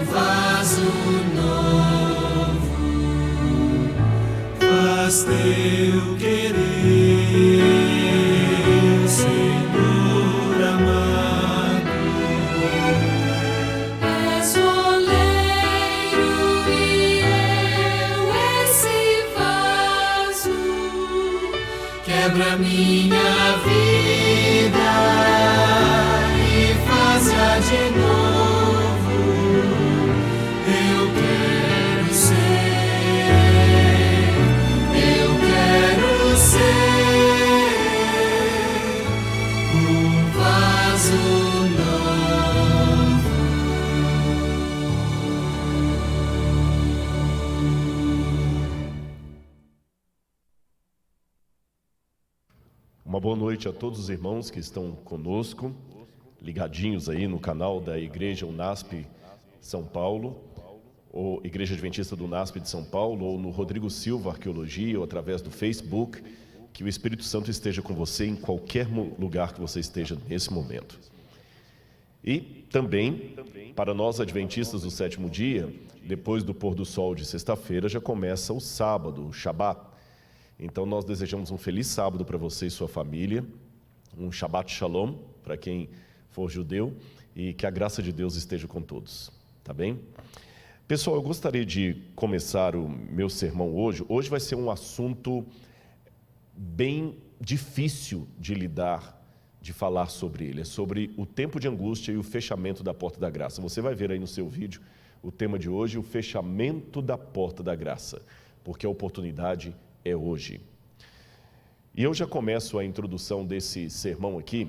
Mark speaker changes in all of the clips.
Speaker 1: vaso novo, faz teu querer, Senhor amado.
Speaker 2: És o oleiro e eu esse vaso.
Speaker 1: Quebra minha vida e faz-a de novo. Eu quero ser um vaso novo.
Speaker 3: Uma boa noite a todos os irmãos que estão conosco, ligadinhos aí no canal da Igreja UNASP São Paulo, ou Igreja Adventista do UNASP de São Paulo, ou no Rodrigo Silva Arqueologia, ou através do Facebook. Que o Espírito Santo esteja com você em qualquer lugar que você esteja nesse momento. E também, para nós adventistas do sétimo dia, depois do pôr do sol de sexta-feira, já começa o sábado, o Shabat. Então nós desejamos um feliz sábado para você e sua família, um Shabbat Shalom para quem for judeu, e que a graça de Deus esteja com todos, tá bem? Pessoal, eu gostaria de começar o meu sermão hoje. Hoje vai ser um assunto bem difícil de lidar, de falar sobre ele. É sobre o tempo de angústia e o fechamento da porta da graça. Você vai ver aí no seu vídeo o tema de hoje, o fechamento da porta da graça, porque a oportunidade é hoje. E eu já começo a introdução desse sermão aqui,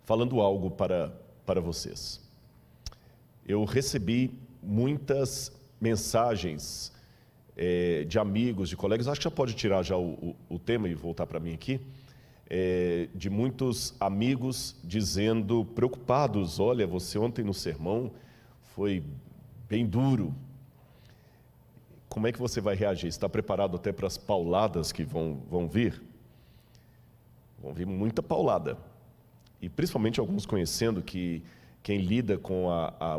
Speaker 3: falando algo para vocês. Eu recebi muitas mensagens de amigos, de colegas, acho que já pode tirar já o tema e voltar para mim aqui, de muitos amigos dizendo, preocupados, olha, você ontem no sermão foi bem duro. Como é que você vai reagir? Está preparado até para as pauladas que vão vir? Vão vir muita paulada. E principalmente alguns conhecendo que quem lida com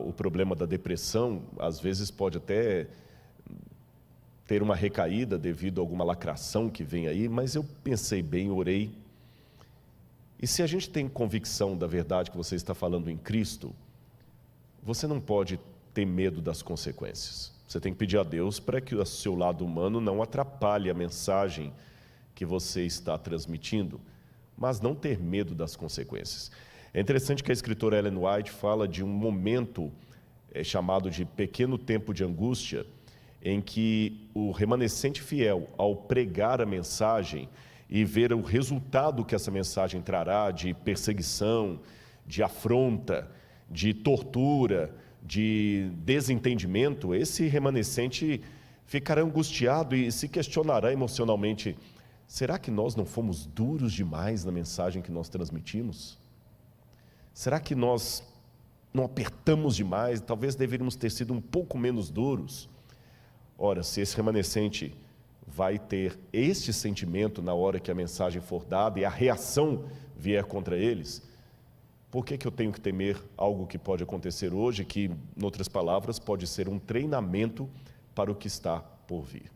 Speaker 3: o problema da depressão, às vezes pode até ter uma recaída devido a alguma lacração que vem aí, mas eu pensei bem, orei. E se a gente tem convicção da verdade que você está falando em Cristo, você não pode ter medo das consequências. Você tem que pedir a Deus para que o seu lado humano não atrapalhe a mensagem que você está transmitindo, mas não ter medo das consequências. É interessante que a escritora Ellen White fala de um momento chamado de pequeno tempo de angústia, em que o remanescente fiel, ao pregar a mensagem e ver o resultado que essa mensagem trará de perseguição, de afronta, de tortura, de desentendimento, esse remanescente ficará angustiado e se questionará emocionalmente: será que nós não fomos duros demais na mensagem que nós transmitimos? Será que nós não apertamos demais? Talvez deveríamos ter sido um pouco menos duros. Ora, se esse remanescente vai ter este sentimento na hora que a mensagem for dada e a reação vier contra eles, por que eu tenho que temer algo que pode acontecer hoje, que, em outras palavras, pode ser um treinamento para o que está por vir?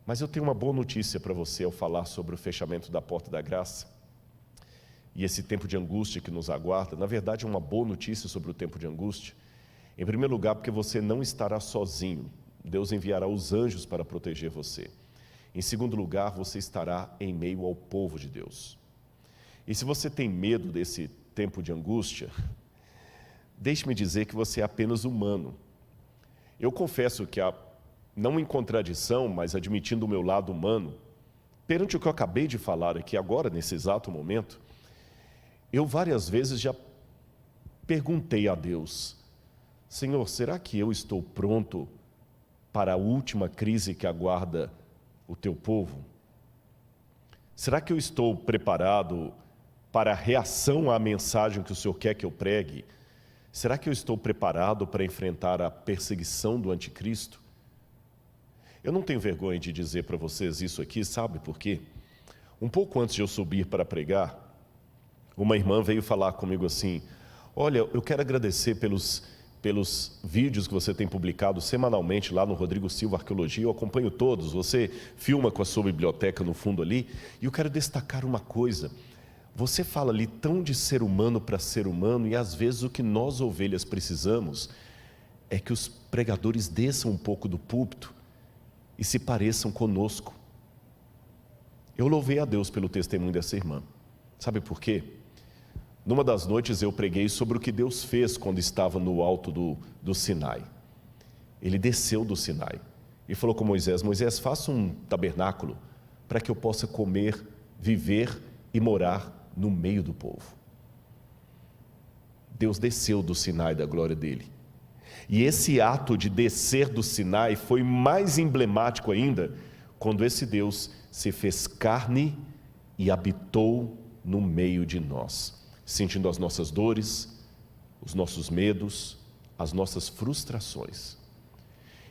Speaker 3: Mas eu tenho uma boa notícia para você ao falar sobre o fechamento da porta da graça e esse tempo de angústia que nos aguarda. Na verdade, uma boa notícia sobre o tempo de angústia. Em primeiro lugar, porque você não estará sozinho. Deus enviará os anjos para proteger você. Em segundo lugar, você estará em meio ao povo de Deus. E se você tem medo desse tempo de angústia, deixe-me dizer que você é apenas humano. Eu confesso que, não em contradição, mas admitindo o meu lado humano, perante o que eu acabei de falar aqui agora, nesse exato momento, eu várias vezes já perguntei a Deus: Senhor, será que eu estou pronto para a última crise que aguarda o teu povo? Será que eu estou preparado para a reação à mensagem que o Senhor quer que eu pregue? Será que eu estou preparado para enfrentar a perseguição do anticristo? Eu não tenho vergonha de dizer para vocês isso aqui, sabe por quê? Um pouco antes de eu subir para pregar, uma irmã veio falar comigo assim: olha, eu quero agradecer pelos vídeos que você tem publicado semanalmente lá no Rodrigo Silva Arqueologia. Eu acompanho todos, você filma com a sua biblioteca no fundo ali. E eu quero destacar uma coisa. Você fala ali tão de ser humano para ser humano, e às vezes o que nós ovelhas precisamos é que os pregadores desçam um pouco do púlpito e se pareçam conosco. Eu louvei a Deus pelo testemunho dessa irmã. Sabe por quê? Numa das noites eu preguei sobre o que Deus fez quando estava no alto do Sinai. Ele desceu do Sinai e falou com Moisés: Moisés, faça um tabernáculo para que eu possa comer, viver e morar no meio do povo. Deus desceu do Sinai da glória dele. E esse ato de descer do Sinai foi mais emblemático ainda quando esse Deus se fez carne e habitou no meio de nós, sentindo as nossas dores, os nossos medos, as nossas frustrações.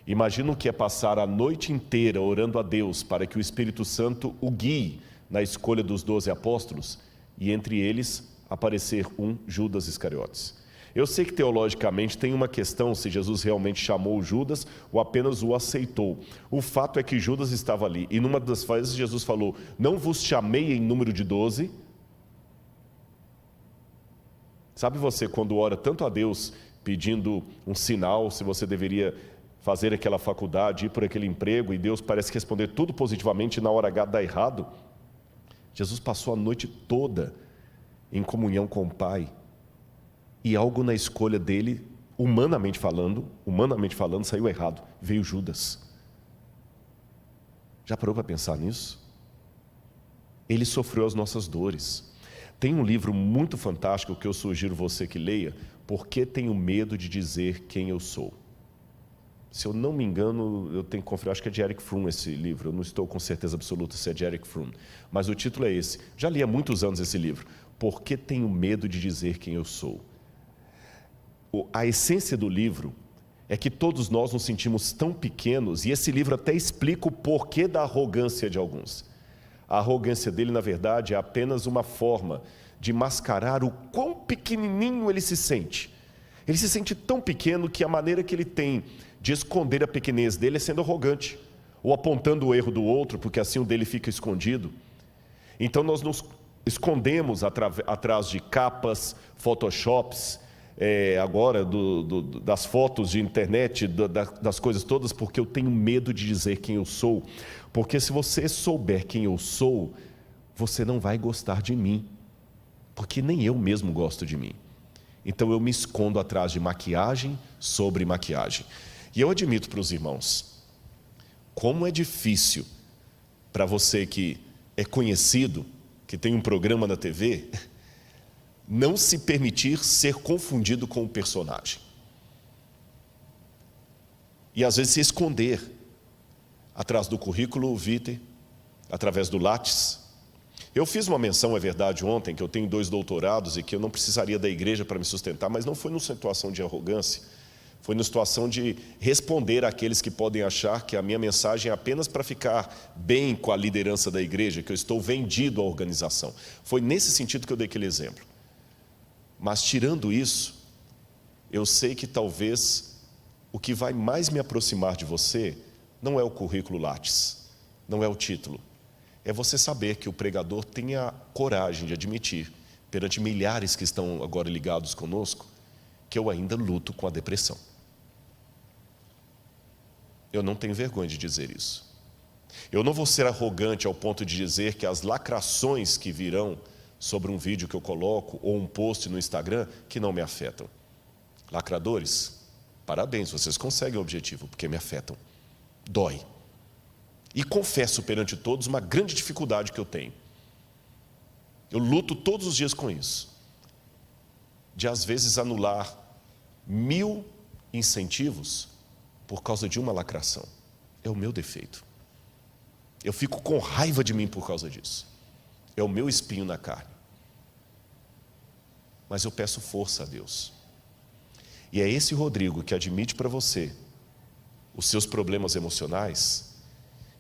Speaker 3: Imagina o que é passar a noite inteira orando a Deus para que o Espírito Santo o guie na escolha dos 12 apóstolos e entre eles aparecer um Judas Iscariotes. Eu sei que teologicamente tem uma questão se Jesus realmente chamou Judas ou apenas o aceitou. O fato é que Judas estava ali e numa das vezes Jesus falou: não vos chamei em número de 12. Sabe você quando ora tanto a Deus pedindo um sinal, se você deveria fazer aquela faculdade, ir por aquele emprego, e Deus parece responder tudo positivamente e na hora H dá errado? Jesus passou a noite toda em comunhão com o Pai, e algo na escolha dele, humanamente falando, saiu errado. Veio Judas. Já parou para pensar nisso? Ele sofreu as nossas dores. Tem um livro muito fantástico que eu sugiro você que leia, Por que Tenho Medo de Dizer Quem Eu Sou? Se eu não me engano, eu tenho que conferir, acho que é de Erich Fromm esse livro, eu não estou com certeza absoluta se é de Erich Fromm, mas o título é esse. Já li há muitos anos esse livro, Por que Tenho Medo de Dizer Quem Eu Sou? A essência do livro é que todos nós nos sentimos tão pequenos, e esse livro até explica o porquê da arrogância de alguns. A arrogância dele, na verdade, é apenas uma forma de mascarar o quão pequenininho ele se sente. Ele se sente tão pequeno que a maneira que ele tem de esconder a pequenez dele é sendo arrogante, ou apontando o erro do outro, porque assim o dele fica escondido. Então nós nos escondemos atrás de capas, photoshops, agora das fotos de internet, das coisas todas, porque eu tenho medo de dizer quem eu sou. Porque se você souber quem eu sou, você não vai gostar de mim, porque nem eu mesmo gosto de mim. Então eu me escondo atrás de maquiagem sobre maquiagem. E eu admito para os irmãos, como é difícil para você que é conhecido, que tem um programa na TV, não se permitir ser confundido com o personagem. E às vezes se esconder atrás do currículo vitae, através do Lattes. Eu fiz uma menção, é verdade, ontem, que eu tenho 2 doutorados e que eu não precisaria da igreja para me sustentar, mas não foi numa situação de arrogância, foi numa situação de responder àqueles que podem achar que a minha mensagem é apenas para ficar bem com a liderança da igreja, que eu estou vendido à organização. Foi nesse sentido que eu dei aquele exemplo. Mas tirando isso, eu sei que talvez o que vai mais me aproximar de você não é o currículo Lattes, não é o título. É você saber que o pregador tem a coragem de admitir, perante milhares que estão agora ligados conosco, que eu ainda luto com a depressão. Eu não tenho vergonha de dizer isso. Eu não vou ser arrogante ao ponto de dizer que as lacrações que virão sobre um vídeo que eu coloco ou um post no Instagram que não me afetam. Lacradores, parabéns, vocês conseguem o objetivo, porque me afetam. Dói. E confesso perante todos uma grande dificuldade que eu tenho. Eu luto todos os dias com isso. De às vezes anular 1000 incentivos por causa de uma lacração. É o meu defeito. Eu fico com raiva de mim por causa disso. É o meu espinho na carne. Mas eu peço força a Deus. E é esse Rodrigo que admite para você os seus problemas emocionais,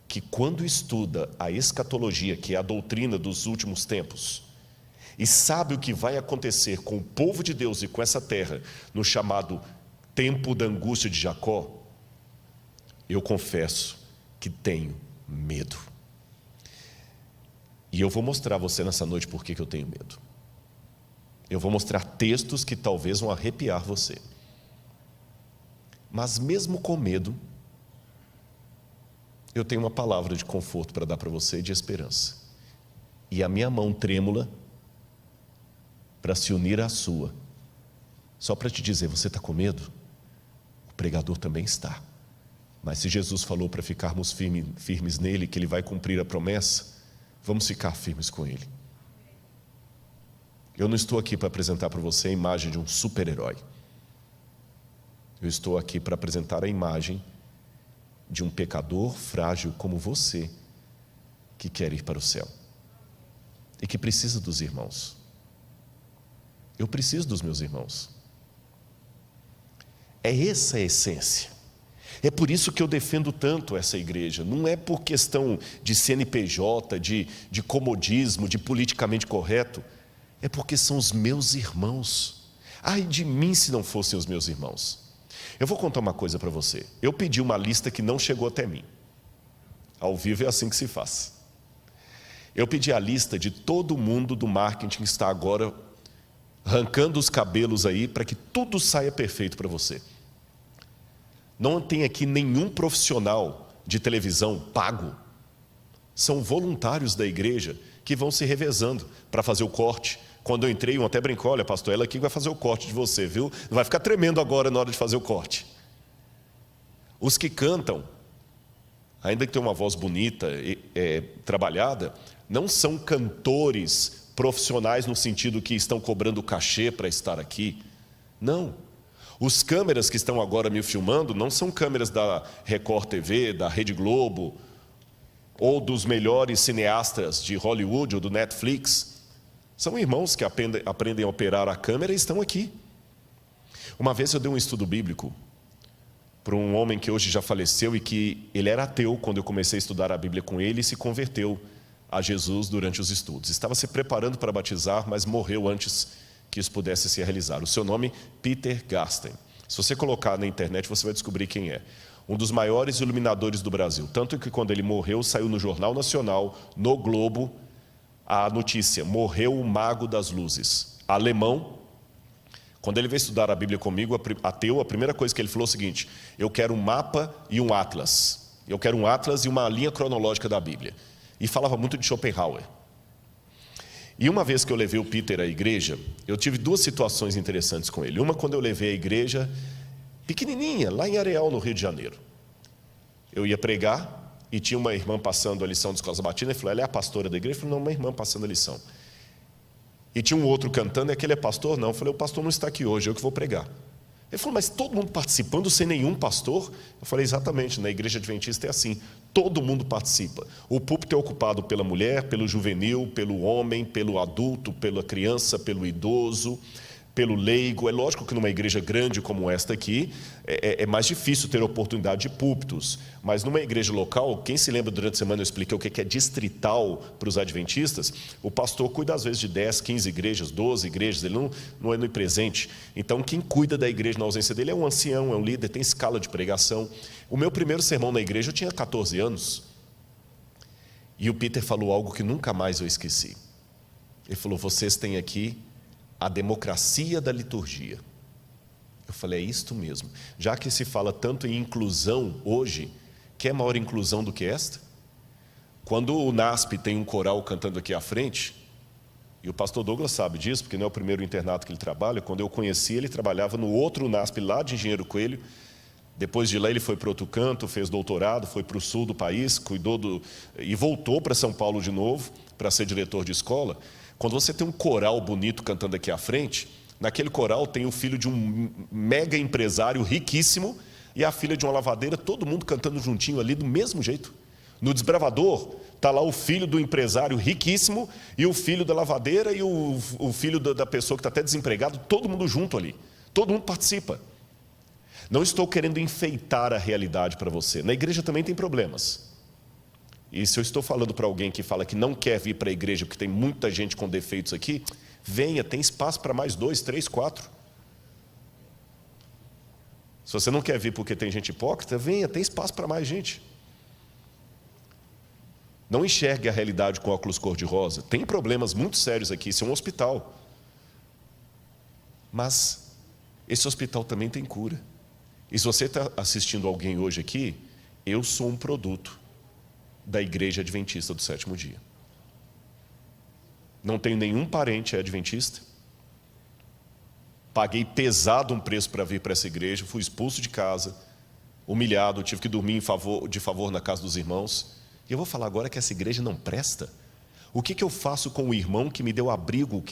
Speaker 3: que quando estuda a escatologia, que é a doutrina dos últimos tempos, e sabe o que vai acontecer com o povo de Deus e com essa terra, no chamado tempo da angústia de Jacó, eu confesso que tenho medo. E eu vou mostrar a você nessa noite por que eu tenho medo. Eu vou mostrar textos que talvez vão arrepiar você. Mas mesmo com medo, eu tenho uma palavra de conforto para dar para você e de esperança. E a minha mão trêmula para se unir à sua, só para te dizer, você está com medo? O pregador também está. Mas se Jesus falou para ficarmos firmes nele, que ele vai cumprir a promessa, vamos ficar firmes com ele. Eu não estou aqui para apresentar para você a imagem de um super-herói. Eu estou aqui para apresentar a imagem de um pecador frágil como você, que quer ir para o céu e que precisa dos irmãos. Eu preciso dos meus irmãos. É essa a essência. É por isso que eu defendo tanto essa igreja. Não é por questão de CNPJ, de comodismo, de politicamente correto. É porque são os meus irmãos. Ai de mim se não fossem os meus irmãos. Eu vou contar uma coisa para você. Eu pedi uma lista que não chegou até mim. Ao vivo é assim que se faz. Eu pedi a lista de todo mundo do marketing que está agora arrancando os cabelos aí para que tudo saia perfeito para você. Não tem aqui nenhum profissional de televisão pago. São voluntários da igreja que vão se revezando para fazer o corte. Quando eu entrei, um até brincou, olha pastor, ela aqui vai fazer o corte de você, viu? Não vai ficar tremendo agora na hora de fazer o corte. Os que cantam, ainda que tenham uma voz bonita, trabalhada, não são cantores profissionais no sentido que estão cobrando cachê para estar aqui. Não. Os câmeras que estão agora me filmando não são câmeras da Record TV, da Rede Globo, ou dos melhores cineastas de Hollywood ou do Netflix. São irmãos que aprendem a operar a câmera e estão aqui. Uma vez eu dei um estudo bíblico para um homem que hoje já faleceu e que ele era ateu quando eu comecei a estudar a Bíblia com ele e se converteu a Jesus durante os estudos. Estava se preparando para batizar, mas morreu antes que isso pudesse se realizar. O seu nome, Peter Garsten. Se você colocar na internet, você vai descobrir quem é. Um dos maiores iluminadores do Brasil. Tanto que quando ele morreu, saiu no Jornal Nacional, no Globo, a notícia: morreu o mago das luzes. Alemão. Quando ele veio estudar a Bíblia comigo, ateu, a primeira coisa que ele falou é o seguinte: eu quero um mapa e um atlas. Eu quero um atlas e uma linha cronológica da Bíblia. E falava muito de Schopenhauer. E uma vez que eu levei o Peter à igreja, eu tive duas situações interessantes com ele. Uma, quando eu levei a igreja pequenininha, lá em Areal, no Rio de Janeiro. Eu ia pregar e tinha uma irmã passando a lição de escola sabatina. Ele falou: ela é a pastora da igreja? Eu falei: não, uma irmã passando a lição. E tinha um outro cantando: é que ele é pastor? Não. Eu falei: o pastor não está aqui hoje, eu que vou pregar. Ele falou: mas todo mundo participando sem nenhum pastor? Eu falei: exatamente, na igreja adventista é assim, todo mundo participa. O púlpito é ocupado pela mulher, pelo juvenil, pelo homem, pelo adulto, pela criança, pelo idoso, pelo leigo. É lógico que numa igreja grande como esta aqui, é mais difícil ter oportunidade de púlpitos, mas numa igreja local, quem se lembra, durante a semana eu expliquei o que é distrital para os adventistas, o pastor cuida às vezes de 10, 15 igrejas, 12 igrejas, ele não é onipresente. Então quem cuida da igreja na ausência dele é um ancião, é um líder, tem escala de pregação. O meu primeiro sermão na igreja eu tinha 14 anos, e o Peter falou algo que nunca mais eu esqueci. Ele falou: vocês têm aqui a democracia da liturgia. Eu falei: é isto mesmo. Já que se fala tanto em inclusão hoje, quer maior inclusão do que esta? Quando o NASP tem um coral cantando aqui à frente, e o pastor Douglas sabe disso, porque não é o primeiro internato que ele trabalha. Quando eu conheci, ele trabalhava no outro NASP lá de Engenheiro Coelho. Depois de lá ele foi para outro canto, fez doutorado, foi para o sul do país, e voltou para São Paulo de novo para ser diretor de escola. Quando você tem um coral bonito cantando aqui à frente, naquele coral tem o filho de um mega empresário riquíssimo e a filha de uma lavadeira, todo mundo cantando juntinho ali do mesmo jeito. No Desbravador, está lá o filho do empresário riquíssimo e o filho da lavadeira e o filho da pessoa que está até desempregado, todo mundo junto ali, todo mundo participa. Não estou querendo enfeitar a realidade para você. Na igreja também tem problemas. E se eu estou falando para alguém que fala que não quer vir para a igreja porque tem muita gente com defeitos aqui, venha, tem espaço para mais 2, 3, 4. Se você não quer vir porque tem gente hipócrita, venha, tem espaço para mais gente. Não enxergue a realidade com óculos cor-de-rosa. Tem problemas muito sérios aqui, isso é um hospital. Mas esse hospital também tem cura. E se você está assistindo alguém hoje aqui, eu sou um produto da Igreja Adventista do Sétimo Dia. Não tenho nenhum parente adventista. Paguei pesado um preço para vir para essa igreja, fui expulso de casa, humilhado, tive que dormir de favor na casa dos irmãos. E eu vou falar agora que essa igreja não presta. O que eu faço com o irmão que me deu abrigo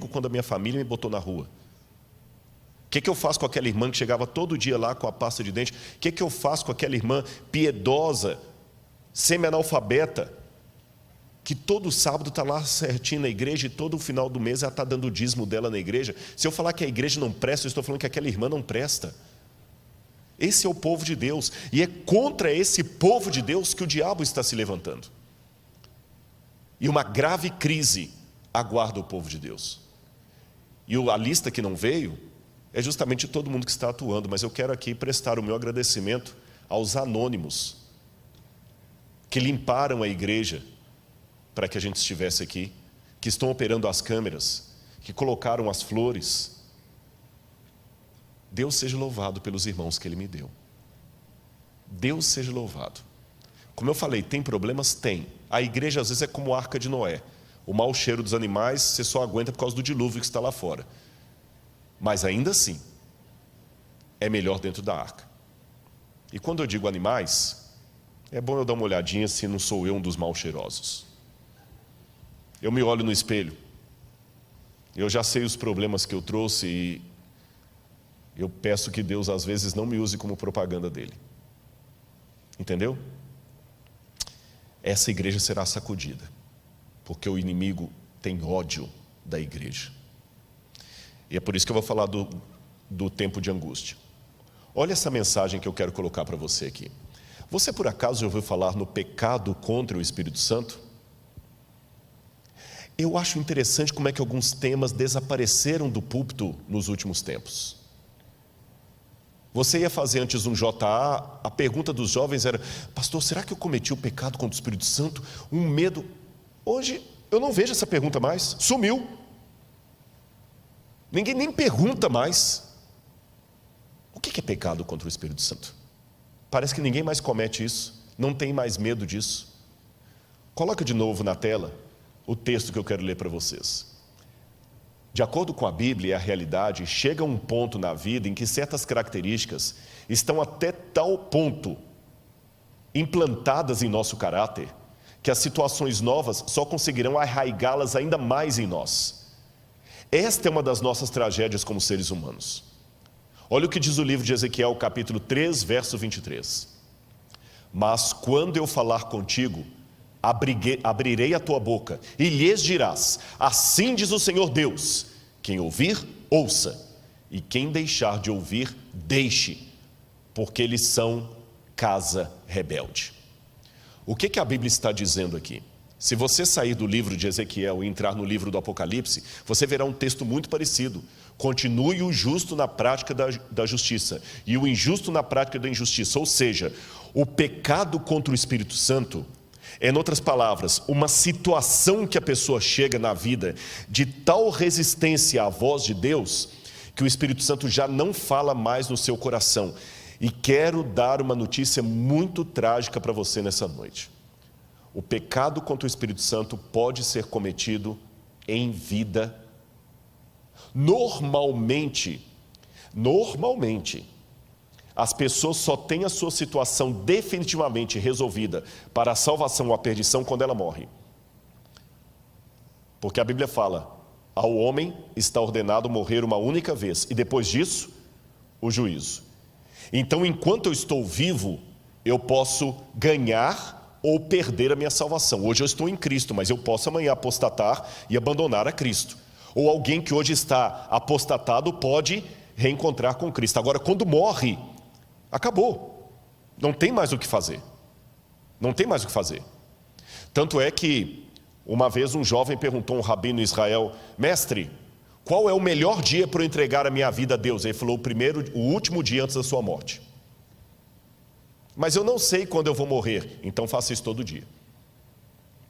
Speaker 3: quando a minha família me botou na rua? O que eu faço com aquela irmã que chegava todo dia lá com a pasta de dente? O que eu faço com aquela irmã piedosa, semi-analfabeta, que todo sábado está lá certinho na igreja e todo final do mês ela está dando o dízimo dela na igreja? Se eu falar que a igreja não presta, eu estou falando que aquela irmã não presta. Esse é o povo de Deus, e é contra esse povo de Deus que o diabo está se levantando. E uma grave crise aguarda o povo de Deus. E a lista que não veio é justamente todo mundo que está atuando, mas eu quero aqui prestar o meu agradecimento aos anônimos que limparam a igreja para que a gente estivesse aqui, que estão operando as câmeras, que colocaram as flores. Deus seja louvado pelos irmãos que Ele me deu. Deus seja louvado. Como eu falei, tem problemas? Tem. A igreja às vezes é como a Arca de Noé. O mau cheiro dos animais você só aguenta por causa do dilúvio que está lá fora. Mas ainda assim, é melhor dentro da arca. E quando eu digo animais, é bom eu dar uma olhadinha se não sou eu um dos mal cheirosos. Eu me olho no espelho, eu já sei os problemas que eu trouxe e eu peço que Deus às vezes não me use como propaganda dele. Entendeu? Essa igreja será sacudida, porque o inimigo tem ódio da igreja. E é por isso que eu vou falar do tempo de angústia. Olha essa mensagem que eu quero colocar para você aqui. Você por acaso já ouviu falar no pecado contra o Espírito Santo? Eu acho interessante como é que alguns temas desapareceram do púlpito nos últimos tempos. Você ia fazer antes um JA, a pergunta dos jovens era: pastor, será que eu cometi o pecado contra o Espírito Santo? Um medo. Hoje eu não vejo essa pergunta mais, sumiu. Ninguém nem pergunta mais. O que é pecado contra o Espírito Santo? Parece que ninguém mais comete isso, não tem mais medo disso. Coloca de novo na tela o texto que eu quero ler para vocês. De acordo com a Bíblia e a realidade, chega um ponto na vida em que certas características estão até tal ponto implantadas em nosso caráter, que as situações novas só conseguirão arraigá-las ainda mais em nós. Esta é uma das nossas tragédias como seres humanos. Olha o que diz o livro de Ezequiel, capítulo 3, verso 23. Mas quando eu falar contigo, abrirei a tua boca e lhes dirás: assim diz o Senhor Deus, quem ouvir, ouça, e quem deixar de ouvir, deixe, porque eles são casa rebelde. O que a Bíblia está dizendo aqui? Se você sair do livro de Ezequiel e entrar no livro do Apocalipse, você verá um texto muito parecido. Continue o justo na prática da justiça e o injusto na prática da injustiça. Ou seja, o pecado contra o Espírito Santo é, em outras palavras, uma situação que a pessoa chega na vida de tal resistência à voz de Deus, que o Espírito Santo já não fala mais no seu coração. E quero dar uma notícia muito trágica para você nessa noite. O pecado contra o Espírito Santo pode ser cometido em vida. Normalmente, as pessoas só têm a sua situação definitivamente resolvida para a salvação ou a perdição quando ela morre. Porque a Bíblia fala: ao homem está ordenado morrer uma única vez, e depois disso, o juízo. Então, enquanto eu estou vivo, eu posso ganhar ou perder a minha salvação. Hoje eu estou em Cristo, mas eu posso amanhã apostatar e abandonar a Cristo. Ou alguém que hoje está apostatado pode reencontrar com Cristo. Agora, quando morre, acabou. Não tem mais o que fazer. Não tem mais o que fazer. Tanto é que, uma vez um jovem perguntou a um rabino em Israel: mestre, Qual é o melhor dia para eu entregar a minha vida a Deus? Ele falou, o último dia antes da sua morte. Mas eu não sei quando eu vou morrer, então faça isso todo dia.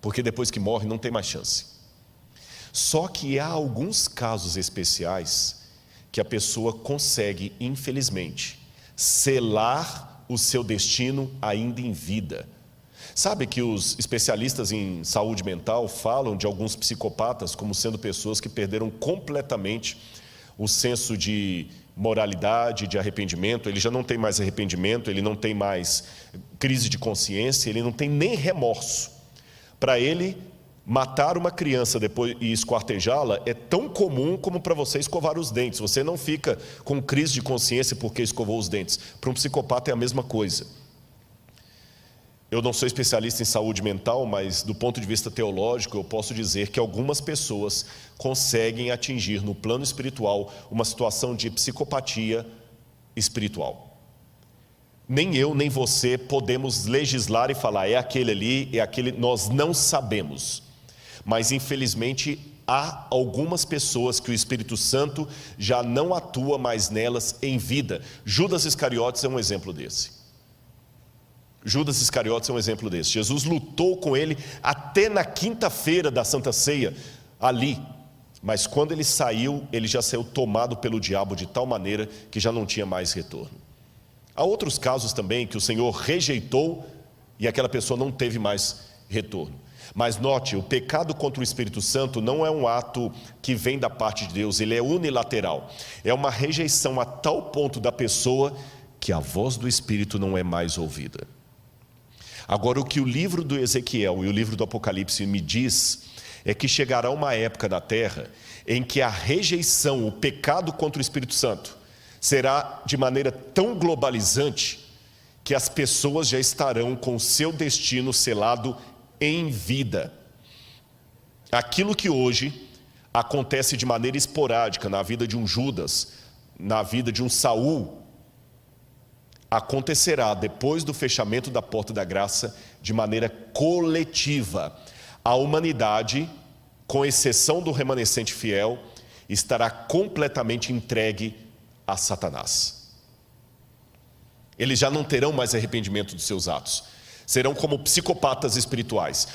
Speaker 3: Porque depois que morre não tem mais chance. Só que há alguns casos especiais que a pessoa consegue, infelizmente, selar o seu destino ainda em vida. Sabe que os especialistas em saúde mental falam de alguns psicopatas como sendo pessoas que perderam completamente o senso de moralidade, de arrependimento. Ele já não tem mais arrependimento, ele não tem mais crise de consciência, ele não tem nem remorso. Para ele, matar uma criança depois e esquartejá-la é tão comum como para você escovar os dentes. Você não fica com crise de consciência porque escovou os dentes. Para um psicopata é a mesma coisa. Eu não sou especialista em saúde mental, mas do ponto de vista teológico, eu posso dizer que algumas pessoas conseguem atingir no plano espiritual uma situação de psicopatia espiritual. Nem eu, nem você podemos legislar e falar, é aquele ali, é aquele, nós não sabemos. Mas infelizmente há algumas pessoas que o Espírito Santo já não atua mais nelas em vida. Judas Iscariotes é um exemplo desse. Judas Iscariotes é um exemplo desse. Jesus lutou com ele até na quinta-feira da Santa Ceia, ali. Mas quando ele saiu, ele já saiu tomado pelo diabo de tal maneira que já não tinha mais retorno. Há outros casos também que o Senhor rejeitou e aquela pessoa não teve mais retorno. Mas note, o pecado contra o Espírito Santo não é um ato que vem da parte de Deus, ele é unilateral. É uma rejeição a tal ponto da pessoa que a voz do Espírito não é mais ouvida. Agora, o que o livro do Ezequiel e o livro do Apocalipse me diz é que chegará uma época na terra em que a rejeição, o pecado contra o Espírito Santo será de maneira tão globalizante que as pessoas já estarão com o seu destino selado em vida. Aquilo que hoje acontece de maneira esporádica na vida de um Judas, na vida de um Saul, acontecerá depois do fechamento da porta da graça de maneira coletiva. A humanidade, com exceção do remanescente fiel, estará completamente entregue a Satanás. Eles já não terão mais arrependimento dos seus atos. Serão como psicopatas espirituais.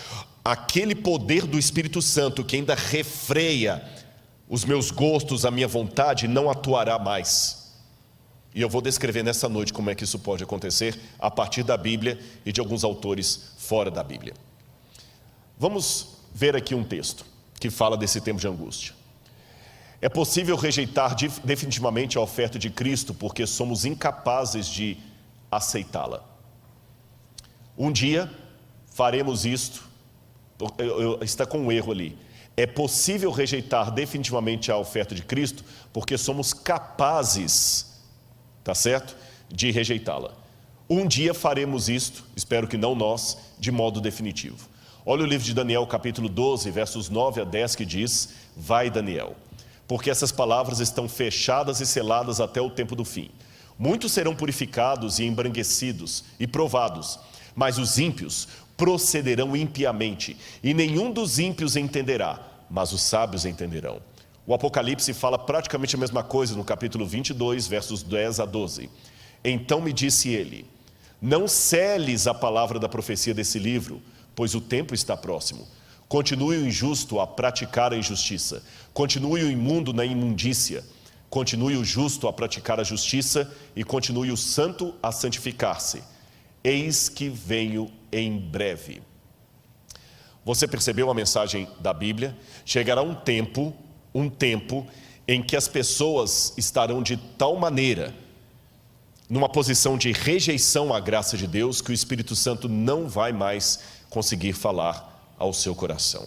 Speaker 3: Aquele poder do Espírito Santo que ainda refreia os meus gostos, a minha vontade, não atuará mais. E eu vou descrever nessa noite como é que isso pode acontecer a partir da Bíblia e de alguns autores fora da Bíblia. Vamos ver aqui um texto que fala desse tempo de angústia. É possível rejeitar definitivamente a oferta de Cristo porque somos incapazes de aceitá-la. Um dia faremos isto, está com um erro ali. É possível rejeitar definitivamente a oferta de Cristo porque somos capazes, tá certo? De rejeitá-la. Um dia faremos isto, espero que não nós, de modo definitivo. Olha o livro de Daniel, capítulo 12, versos 9 a 10, que diz: vai, Daniel, porque essas palavras estão fechadas e seladas até o tempo do fim. Muitos serão purificados e embranquecidos e provados, mas os ímpios procederão impiamente, e nenhum dos ímpios entenderá, mas os sábios entenderão. O Apocalipse fala praticamente a mesma coisa no capítulo 22, versos 10 a 12. Então me disse ele: não seles a palavra da profecia desse livro, pois o tempo está próximo. Continue o injusto a praticar a injustiça, continue o imundo na imundícia, continue o justo a praticar a justiça e continue o santo a santificar-se. Eis que venho em breve. Você percebeu a mensagem da Bíblia? Chegará um tempo em que as pessoas estarão de tal maneira numa posição de rejeição à graça de Deus que o Espírito Santo não vai mais conseguir falar ao seu coração.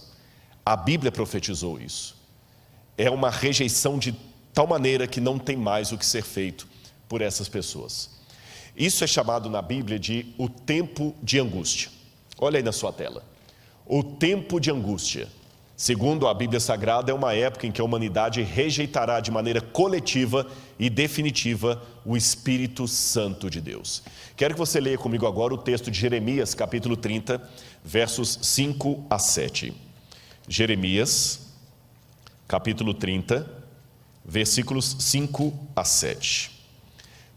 Speaker 3: A Bíblia profetizou isso. É uma rejeição de tal maneira que não tem mais o que ser feito por essas pessoas. Isso é chamado na Bíblia de o tempo de angústia. Olha aí na sua tela. O tempo de angústia, segundo a Bíblia Sagrada, é uma época em que a humanidade rejeitará de maneira coletiva e definitiva o Espírito Santo de Deus. Quero que você leia comigo agora o texto de Jeremias, capítulo 30, versos 5 a 7. Jeremias, capítulo 30, versículos 5 a 7.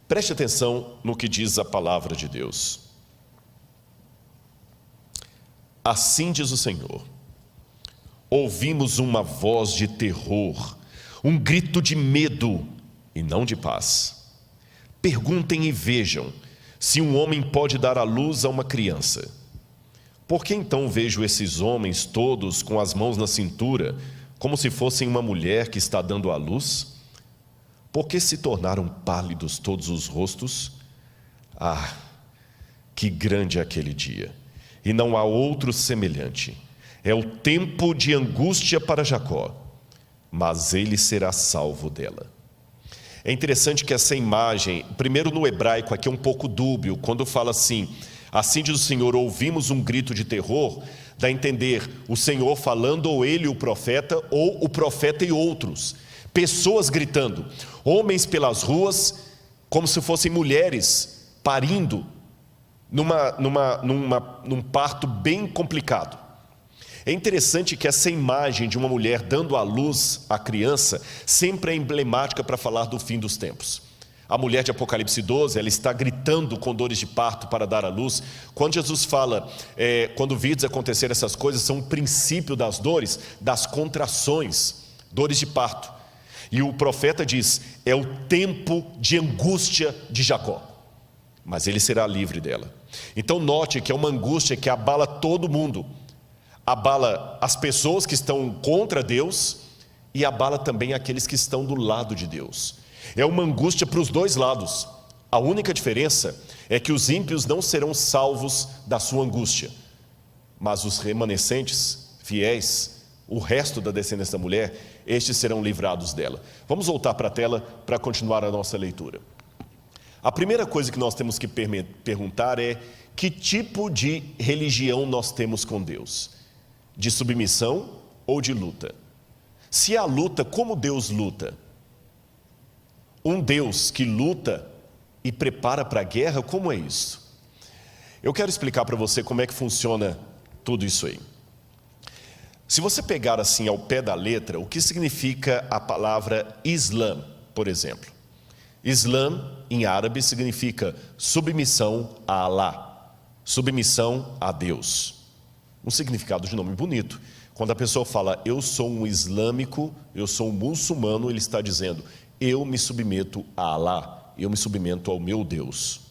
Speaker 3: Preste atenção no que diz a palavra de Deus. Assim diz o Senhor: ouvimos uma voz de terror, um grito de medo e não de paz. Perguntem e vejam se um homem pode dar à luz a uma criança. Por que então vejo esses homens todos com as mãos na cintura, como se fossem uma mulher que está dando à luz? Por que se tornaram pálidos todos os rostos? Ah, que grande é aquele dia, e não há outro semelhante. É o tempo de angústia para Jacó, mas ele será salvo dela. É interessante que essa imagem, primeiro no hebraico aqui é um pouco dúbio, quando fala assim diz o Senhor, ouvimos um grito de terror, dá a entender o Senhor falando, ou ele, o profeta, ou o profeta e outros. Pessoas gritando, homens pelas ruas, como se fossem mulheres parindo, num parto bem complicado. É interessante que essa imagem de uma mulher dando à luz à criança sempre é emblemática para falar do fim dos tempos. A mulher de Apocalipse 12, ela está gritando com dores de parto para dar à luz. Quando Jesus fala, quando vides acontecer essas coisas, são o princípio das dores, das contrações, dores de parto. E o profeta diz, é o tempo de angústia de Jacó, mas ele será livre dela. Então note que é uma angústia que abala todo mundo, abala as pessoas que estão contra Deus e abala também aqueles que estão do lado de Deus. É uma angústia para os dois lados. A única diferença é que os ímpios não serão salvos da sua angústia, mas os remanescentes, fiéis, o resto da descendência da mulher, estes serão livrados dela. Vamos voltar para a tela para continuar a nossa leitura. A primeira coisa que nós temos que perguntar é: que tipo de religião nós temos com Deus? De submissão ou de luta? Se há luta, como Deus luta? Um Deus que luta e prepara para a guerra, como é isso? Eu quero explicar para você como é que funciona tudo isso aí. Se você pegar assim ao pé da letra, o que significa a palavra Islã, por exemplo? Islã, em árabe, significa submissão a Alá, submissão a Deus. Um significado de nome bonito. Quando a pessoa fala, eu sou um islâmico, eu sou um muçulmano, ele está dizendo, eu me submeto a Alá, eu me submeto ao meu Deus.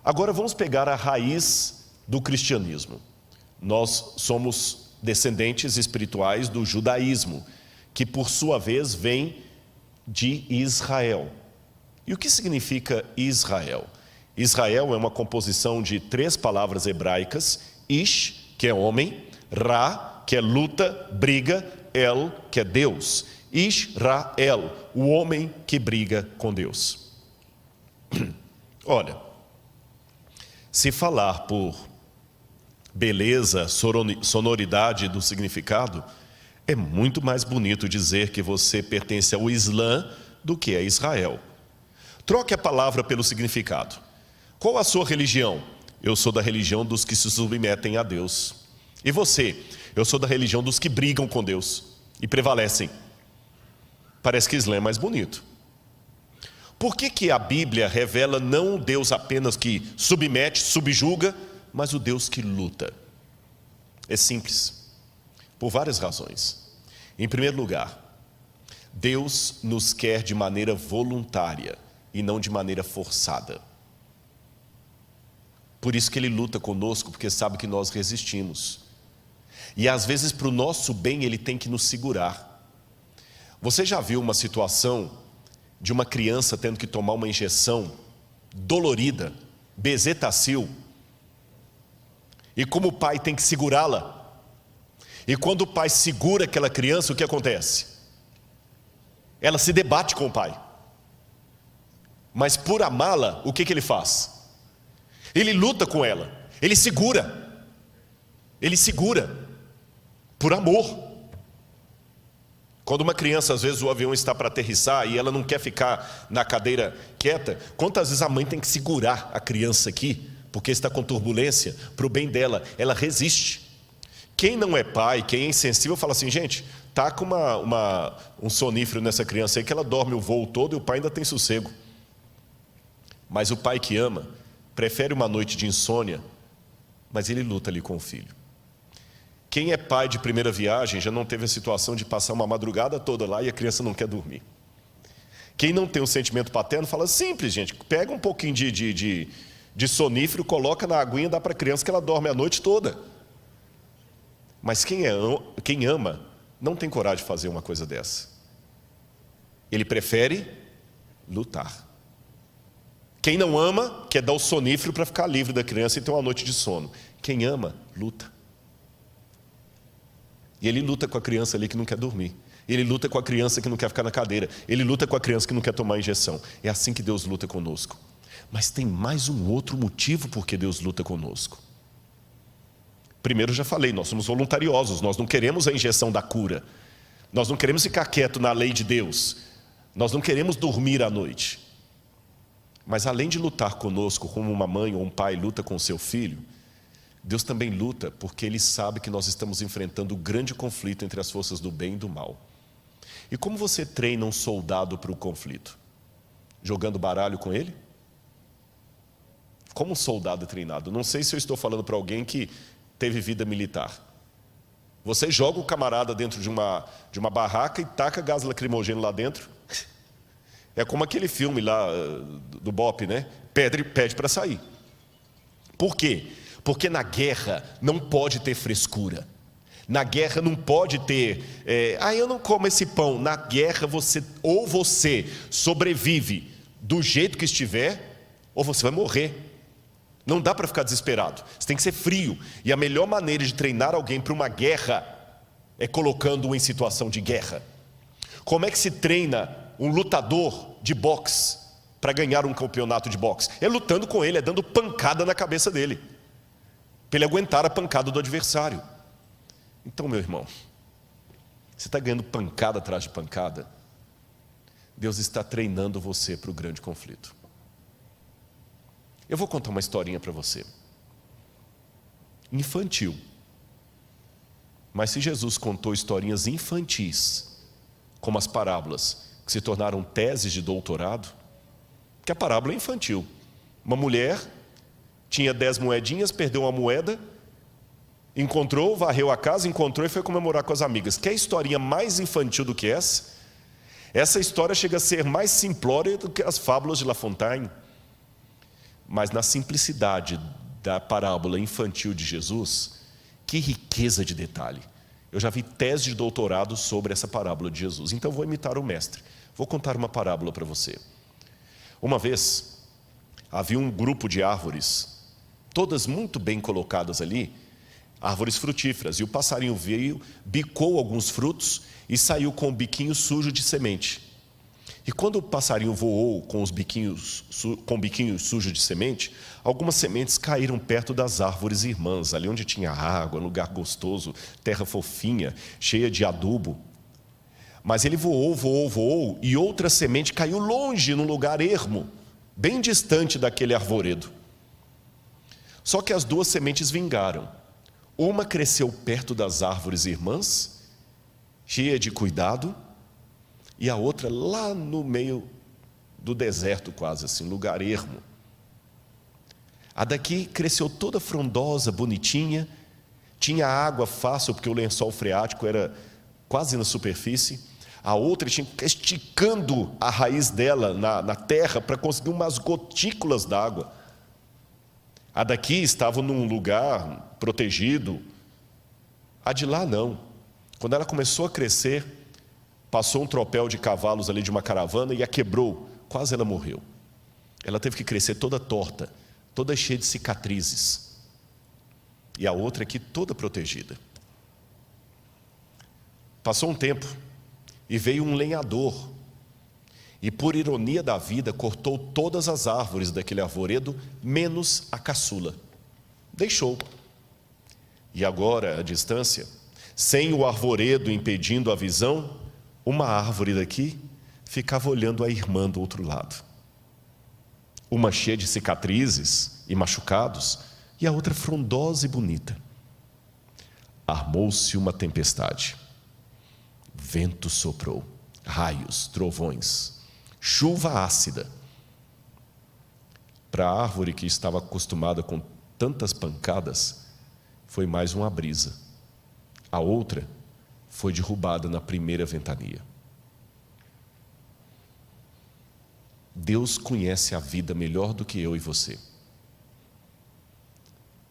Speaker 3: Agora vamos pegar a raiz do cristianismo. Nós somos descendentes espirituais do judaísmo, que por sua vez vem de Israel. E o que significa Israel? Israel é uma composição de 3 palavras hebraicas: Ish, que é homem, Ra, que é luta, briga, El, que é Deus. Israel, o homem que briga com Deus. Olha, se falar por beleza, sonoridade do significado, é muito mais bonito dizer que você pertence ao Islã do que a Israel. Troque a palavra pelo significado. Qual a sua religião? Eu sou da religião dos que se submetem a Deus. E você? Eu sou da religião dos que brigam com Deus e prevalecem. Parece que Islã é mais bonito. Por que a Bíblia revela não o Deus apenas que submete, subjuga, mas o Deus que luta? É simples, por várias razões. Em primeiro lugar, Deus nos quer de maneira voluntária e não de maneira forçada. Por isso que Ele luta conosco, porque sabe que nós resistimos. E às vezes para o nosso bem Ele tem que nos segurar. Você já viu uma situação de uma criança tendo que tomar uma injeção dolorida, bezetacil, e como o pai tem que segurá-la? E quando o pai segura aquela criança, o que acontece? Ela se debate com o pai. Mas por amá-la, o que ele faz? Ele luta com ela, ele segura, por amor. Quando uma criança, às vezes o avião está para aterrissar e ela não quer ficar na cadeira quieta, quantas vezes a mãe tem que segurar a criança aqui, porque está com turbulência, para o bem dela, ela resiste. Quem não é pai, quem é insensível, fala assim, gente, taca um sonífero nessa criança aí que ela dorme o voo todo e o pai ainda tem sossego. Mas o pai que ama prefere uma noite de insônia, mas ele luta ali com o filho. Quem é pai de primeira viagem já não teve a situação de passar uma madrugada toda lá e a criança não quer dormir. Quem não tem um sentimento paterno fala simples, gente, pega um pouquinho de sonífero, coloca na aguinha, dá para a criança que ela dorme a noite toda. Mas quem ama não tem coragem de fazer uma coisa dessa. Ele prefere lutar. Quem não ama quer dar o sonífero para ficar livre da criança e ter uma noite de sono. Quem ama, luta. E ele luta com a criança ali que não quer dormir. Ele luta com a criança que não quer ficar na cadeira. Ele luta com a criança que não quer tomar injeção. É assim que Deus luta conosco. Mas tem mais um outro motivo por que Deus luta conosco. Primeiro, já falei, nós somos voluntariosos. Nós não queremos a injeção da cura. Nós não queremos ficar quieto na lei de Deus. Nós não queremos dormir à noite. Mas além de lutar conosco, como uma mãe ou um pai luta com o seu filho, Deus também luta porque Ele sabe que nós estamos enfrentando o grande conflito entre as forças do bem e do mal. E como você treina um soldado para o conflito? Jogando baralho com ele? Como um soldado é treinado? Não sei se eu estou falando para alguém que teve vida militar. Você joga o camarada dentro de uma barraca e taca gás lacrimogêneo lá dentro. É como aquele filme lá do Bop, né? Pede para sair. Por quê? Porque na guerra não pode ter frescura. Na guerra não pode ter, eu não como esse pão. Na guerra você sobrevive do jeito que estiver, ou você vai morrer. Não dá para ficar desesperado. Você tem que ser frio. E a melhor maneira de treinar alguém para uma guerra é colocando-o em situação de guerra. Como é que se treina um lutador de boxe para ganhar um campeonato de boxe? É lutando com ele, é dando pancada na cabeça dele, para ele aguentar a pancada do adversário. Então, meu irmão, você está ganhando pancada atrás de pancada, Deus está treinando você para o grande conflito. Eu vou contar uma historinha para você. Infantil. Mas se Jesus contou historinhas infantis, como as parábolas, que se tornaram teses de doutorado, que a parábola é infantil. Uma mulher tinha 10 moedinhas, perdeu uma moeda, encontrou, varreu a casa, encontrou e foi comemorar com as amigas. Quer historinha mais infantil do que essa? Essa história chega a ser mais simplória do que as fábulas de La Fontaine. Mas na simplicidade da parábola infantil de Jesus, que riqueza de detalhe. Eu já vi tese de doutorado sobre essa parábola de Jesus. Então vou imitar o mestre. Vou contar uma parábola para você. Uma vez, havia um grupo de árvores, todas muito bem colocadas ali, árvores frutíferas, e o passarinho veio, bicou alguns frutos e saiu com o biquinho sujo de semente. E quando o passarinho voou com o biquinho sujo de semente, algumas sementes caíram perto das árvores irmãs, ali onde tinha água, lugar gostoso, terra fofinha, cheia de adubo. Mas ele voou, e outra semente caiu longe, num lugar ermo, bem distante daquele arvoredo. Só que as duas sementes vingaram. Uma cresceu perto das árvores irmãs, cheia de cuidado, e a outra lá no meio do deserto, quase assim, lugar ermo. A daqui cresceu toda frondosa, bonitinha, tinha água fácil, porque o lençol freático era quase na superfície. A outra tinha que ficar esticando a raiz dela na terra para conseguir umas gotículas d'água. A daqui estava num lugar protegido. A de lá não. Quando ela começou a crescer, passou um tropel de cavalos ali de uma caravana e a quebrou. Quase ela morreu. Ela teve que crescer toda torta, toda cheia de cicatrizes. E a outra aqui toda protegida. Passou um tempo e veio um lenhador. E por ironia da vida, cortou todas as árvores daquele arvoredo, menos a caçula. Deixou. E agora, à distância, sem o arvoredo impedindo a visão, uma árvore daqui ficava olhando a irmã do outro lado. Uma cheia de cicatrizes e machucados, e a outra frondosa e bonita. Armou-se uma tempestade. vento soprou, raios, trovões, chuva ácida. Para a árvore que estava acostumada com tantas pancadas, foi mais uma brisa. A outra foi derrubada na primeira ventania. Deus conhece a vida melhor do que eu e você.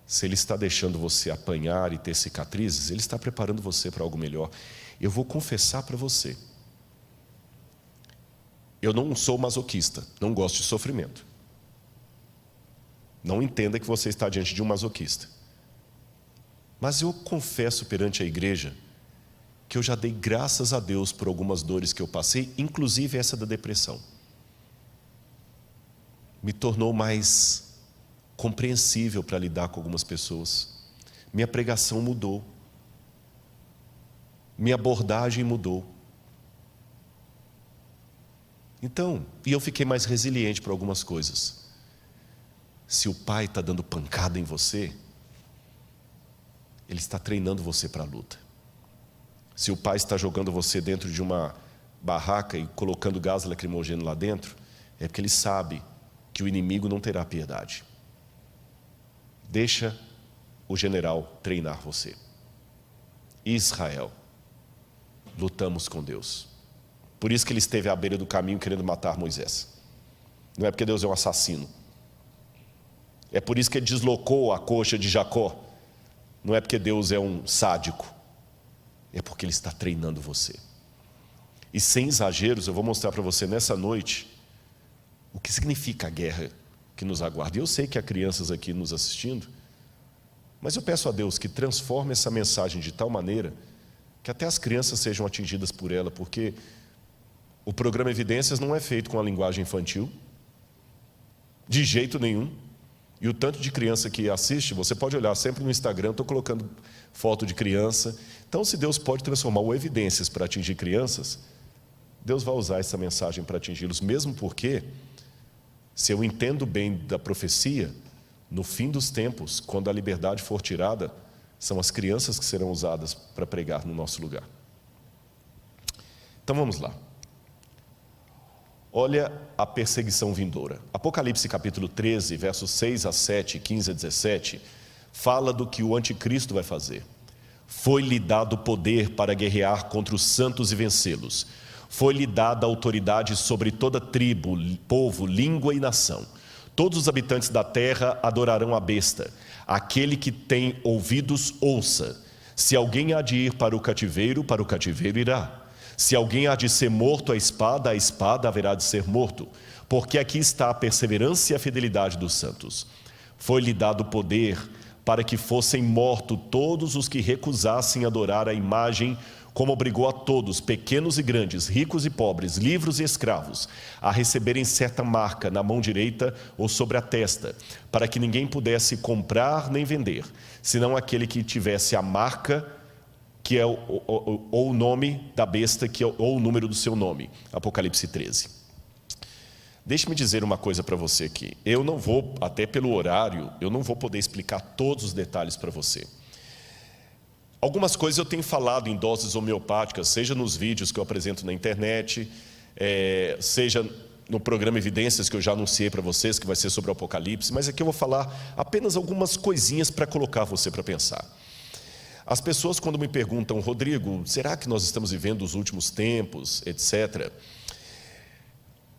Speaker 3: Se Ele está deixando você apanhar e ter cicatrizes, Ele está preparando você para algo melhor. Eu vou confessar para você. Eu não sou masoquista, não gosto de sofrimento. Não entenda que você está diante de um masoquista. Mas eu confesso perante a igreja que eu já dei graças a Deus por algumas dores que eu passei, inclusive essa da depressão. Me tornou mais compreensível para lidar com algumas pessoas. Minha pregação mudou. Minha abordagem mudou. Então, e eu fiquei mais resiliente para algumas coisas. Se o Pai está dando pancada em você, Ele está treinando você para a luta. Se o Pai está jogando você dentro de uma barraca e colocando gás lacrimogêneo lá dentro, é porque Ele sabe que o inimigo não terá piedade. Deixa o general treinar você. Israel, lutamos com Deus. Por isso que ele esteve à beira do caminho querendo matar Moisés. Não é porque Deus é um assassino. É por isso que ele deslocou a coxa de Jacó. Não é porque Deus é um sádico. É porque Ele está treinando você. E sem exageros, eu vou mostrar para você nessa noite o que significa a guerra que nos aguarda. E eu sei que há crianças aqui nos assistindo, mas eu peço a Deus que transforme essa mensagem de tal maneira que até as crianças sejam atingidas por ela, porque o programa Evidências não é feito com a linguagem infantil, de jeito nenhum. E o tanto de criança que assiste, você pode olhar sempre no Instagram, estou colocando foto de criança. Então, se Deus pode transformar o Evidências para atingir crianças, Deus vai usar essa mensagem para atingi-los, mesmo porque, se eu entendo bem da profecia, no fim dos tempos, quando a liberdade for tirada, são as crianças que serão usadas para pregar no nosso lugar. Então vamos lá. Olha a perseguição vindoura. Apocalipse capítulo 13, versos 6 a 7, 15 a 17, fala do que o anticristo vai fazer. Foi-lhe dado poder para guerrear contra os santos e vencê-los. Foi-lhe dada autoridade sobre toda tribo, povo, língua e nação. Todos os habitantes da terra adorarão a besta. Aquele que tem ouvidos, ouça. Se alguém há de ir para o cativeiro irá. Se alguém há de ser morto à espada haverá de ser morto. Porque aqui está a perseverança e a fidelidade dos santos. Foi-lhe dado poder para que fossem mortos todos os que recusassem adorar a imagem, como obrigou a todos, pequenos e grandes, ricos e pobres, livres e escravos, a receberem certa marca na mão direita ou sobre a testa, para que ninguém pudesse comprar nem vender, senão aquele que tivesse a marca, que é ou o nome da besta, que é, ou o número do seu nome. Apocalipse 13. Deixe-me dizer uma coisa para você aqui. Eu não vou, até pelo horário, eu não vou poder explicar todos os detalhes para você. Algumas coisas eu tenho falado em doses homeopáticas, seja nos vídeos que eu apresento na internet, seja no programa Evidências que eu já anunciei para vocês, que vai ser sobre o Apocalipse, mas aqui eu vou falar apenas algumas coisinhas para colocar você para pensar. As pessoas quando me perguntam, Rodrigo, será que nós estamos vivendo os últimos tempos, etc.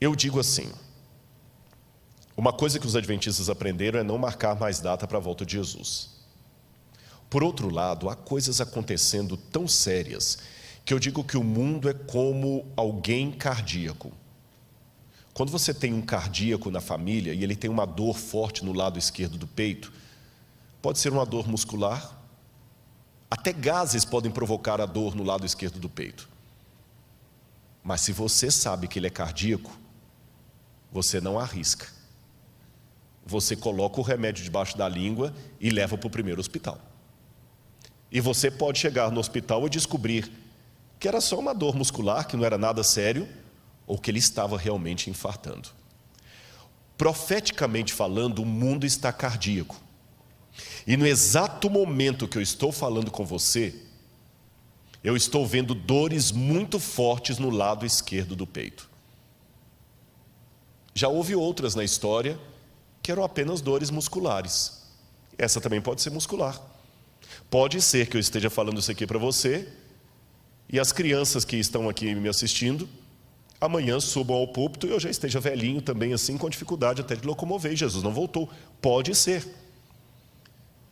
Speaker 3: Eu digo assim, uma coisa que os adventistas aprenderam é não marcar mais data para a volta de Jesus. Por outro lado, há coisas acontecendo tão sérias que eu digo que o mundo é como alguém cardíaco. Quando você tem um cardíaco na família e ele tem uma dor forte no lado esquerdo do peito, pode ser uma dor muscular, até gases podem provocar a dor no lado esquerdo do peito. Mas se você sabe que ele é cardíaco, você não arrisca. Você coloca o remédio debaixo da língua e leva para o primeiro hospital. E você pode chegar no hospital e descobrir que era só uma dor muscular, que não era nada sério, ou que ele estava realmente infartando. Profeticamente falando, o mundo está cardíaco. E no exato momento que eu estou falando com você, eu estou vendo dores muito fortes no lado esquerdo do peito. Já houve outras na história que eram apenas dores musculares. Essa também pode ser muscular. Pode ser que eu esteja falando isso aqui para você e as crianças que estão aqui me assistindo amanhã subam ao púlpito e eu já esteja velhinho também assim, com dificuldade até de locomover, e Jesus não voltou. Pode ser.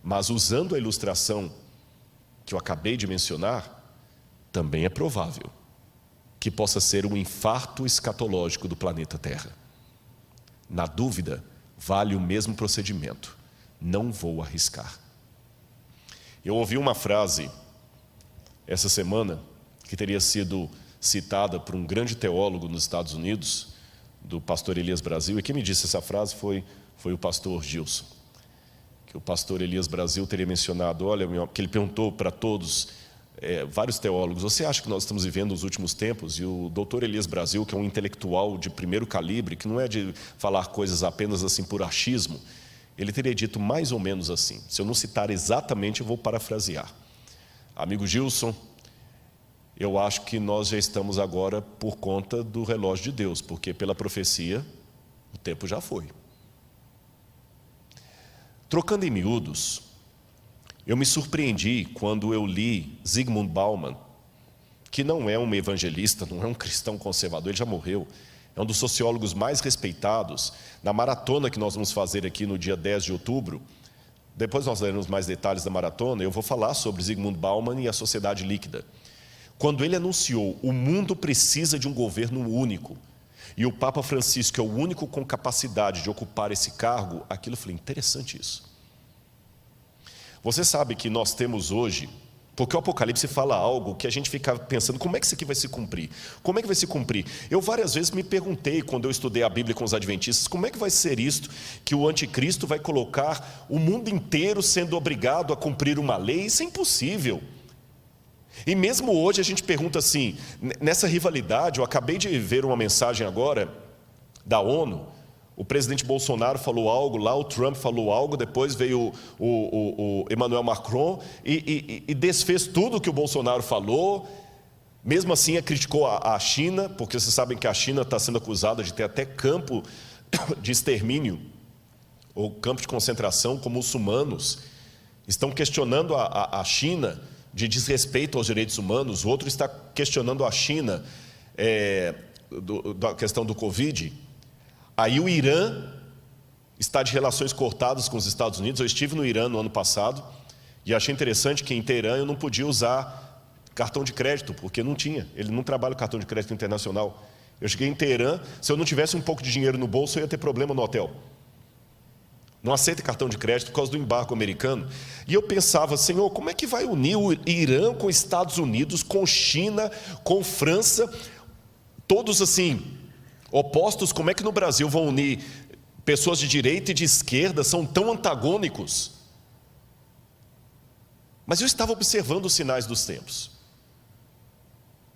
Speaker 3: Mas usando a ilustração que eu acabei de mencionar, também é provável que possa ser um infarto escatológico do planeta Terra. Na dúvida, vale o mesmo procedimento. Não vou arriscar. Eu ouvi uma frase essa semana que teria sido citada por um grande teólogo nos Estados Unidos, do pastor Elias Brasil, e quem me disse essa frase foi o pastor Gilson. Que o pastor Elias Brasil teria mencionado, olha, que ele perguntou para todos, vários teólogos, você acha que nós estamos vivendo os últimos tempos? E o doutor Elias Brasil, que é um intelectual de primeiro calibre, que não é de falar coisas apenas assim por achismo, ele teria dito mais ou menos assim. Se eu não citar exatamente, eu vou parafrasear. Amigo Gilson, eu acho que nós já estamos agora por conta do relógio de Deus, porque pela profecia, o tempo já foi. Trocando em miúdos, eu me surpreendi quando eu li Zygmunt Bauman, que não é um evangelista, não é um cristão conservador, ele já morreu, é um dos sociólogos mais respeitados. Na maratona que nós vamos fazer aqui no dia 10 de outubro, depois nós leremos mais detalhes da maratona, eu vou falar sobre Zygmunt Bauman e a sociedade líquida. Quando ele anunciou, o mundo precisa de um governo único, e o Papa Francisco é o único com capacidade de ocupar esse cargo, aquilo eu falei, interessante isso. Você sabe que nós temos hoje, porque o Apocalipse fala algo que a gente fica pensando, como é que isso aqui vai se cumprir? Como é que vai se cumprir? Eu várias vezes me perguntei, quando eu estudei a Bíblia com os adventistas, como é que vai ser isto, que o anticristo vai colocar o mundo inteiro sendo obrigado a cumprir uma lei? Isso é impossível. E mesmo hoje a gente pergunta assim, nessa rivalidade, eu acabei de ver uma mensagem agora da ONU, o presidente Bolsonaro falou algo lá, o Trump falou algo, depois veio o Emmanuel Macron e desfez tudo que o Bolsonaro falou. Mesmo assim, criticou a China, porque vocês sabem que a China está sendo acusada de ter até campo de extermínio, ou campo de concentração com muçulmanos. Estão questionando a China de desrespeito aos direitos humanos. O outro está questionando a China da questão do Covid. Aí o Irã está de relações cortadas com os Estados Unidos. Eu estive no Irã no ano passado e achei interessante que em Teherã eu não podia usar cartão de crédito, porque não tinha. Ele não trabalha com cartão de crédito internacional. Eu cheguei em Teherã, se eu não tivesse um pouco de dinheiro no bolso, eu ia ter problema no hotel. Não aceita cartão de crédito por causa do embargo americano. E eu pensava, Senhor, como é que vai unir o Irã com os Estados Unidos, com China, com França, todos assim, opostos? Como é que no Brasil vão unir pessoas de direita e de esquerda, são tão antagônicos? Mas eu estava observando os sinais dos tempos.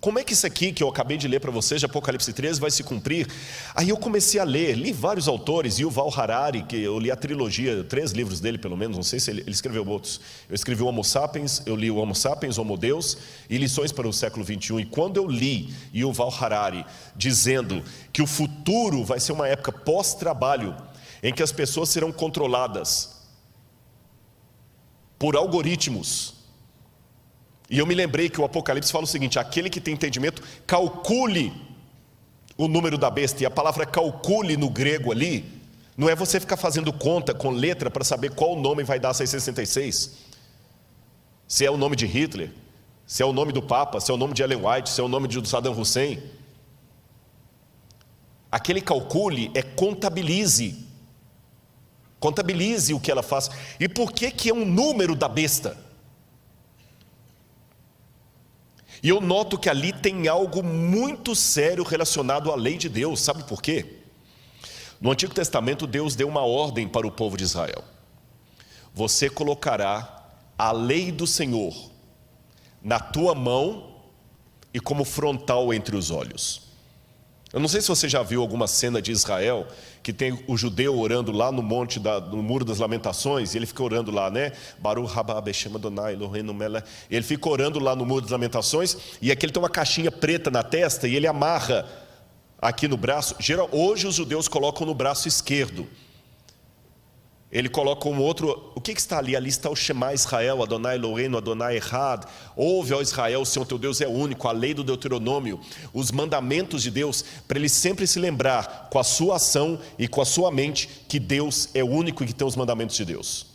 Speaker 3: Como é que isso aqui que eu acabei de ler para vocês, de Apocalipse 13, vai se cumprir? Aí eu comecei a ler, li vários autores, Yuval Harari, que eu li a trilogia, 3 livros dele pelo menos, não sei se ele escreveu outros. Eu escrevi o Homo Sapiens, eu li o Homo Sapiens, Homo Deus e Lições para o século XXI. E quando eu li Yuval Harari dizendo que o futuro vai ser uma época pós-trabalho, em que as pessoas serão controladas por algoritmos, e eu me lembrei que o Apocalipse fala o seguinte: aquele que tem entendimento, calcule o número da besta. E a palavra calcule no grego ali, não é você ficar fazendo conta com letra para saber qual nome vai dar 666. Se é o nome de Hitler, se é o nome do Papa, se é o nome de Ellen White, se é o nome de Saddam Hussein. Aquele calcule é contabilize. Contabilize o que ela faz. E por que é um número da besta? E eu noto que ali tem algo muito sério relacionado à lei de Deus. Sabe por quê? No Antigo Testamento, Deus deu uma ordem para o povo de Israel: você colocará a lei do Senhor na tua mão e como frontal entre os olhos. Eu não sei se você já viu alguma cena de Israel que tem o judeu orando lá no monte, no Muro das Lamentações, e ele fica orando lá, né? Baruch haba Beshem Adonai Eloheinu melech. Ele fica orando lá no Muro das Lamentações, e aqui ele tem uma caixinha preta na testa, e ele amarra aqui no braço. Hoje os judeus colocam no braço esquerdo. Ele coloca um outro. O que está ali? Ali está o Shema Israel, Adonai Eloheinu, Adonai Echad. Ouve, ó Israel, o Senhor teu Deus é único. A lei do Deuteronômio, os mandamentos de Deus, para ele sempre se lembrar com a sua ação e com a sua mente que Deus é único e que tem os mandamentos de Deus.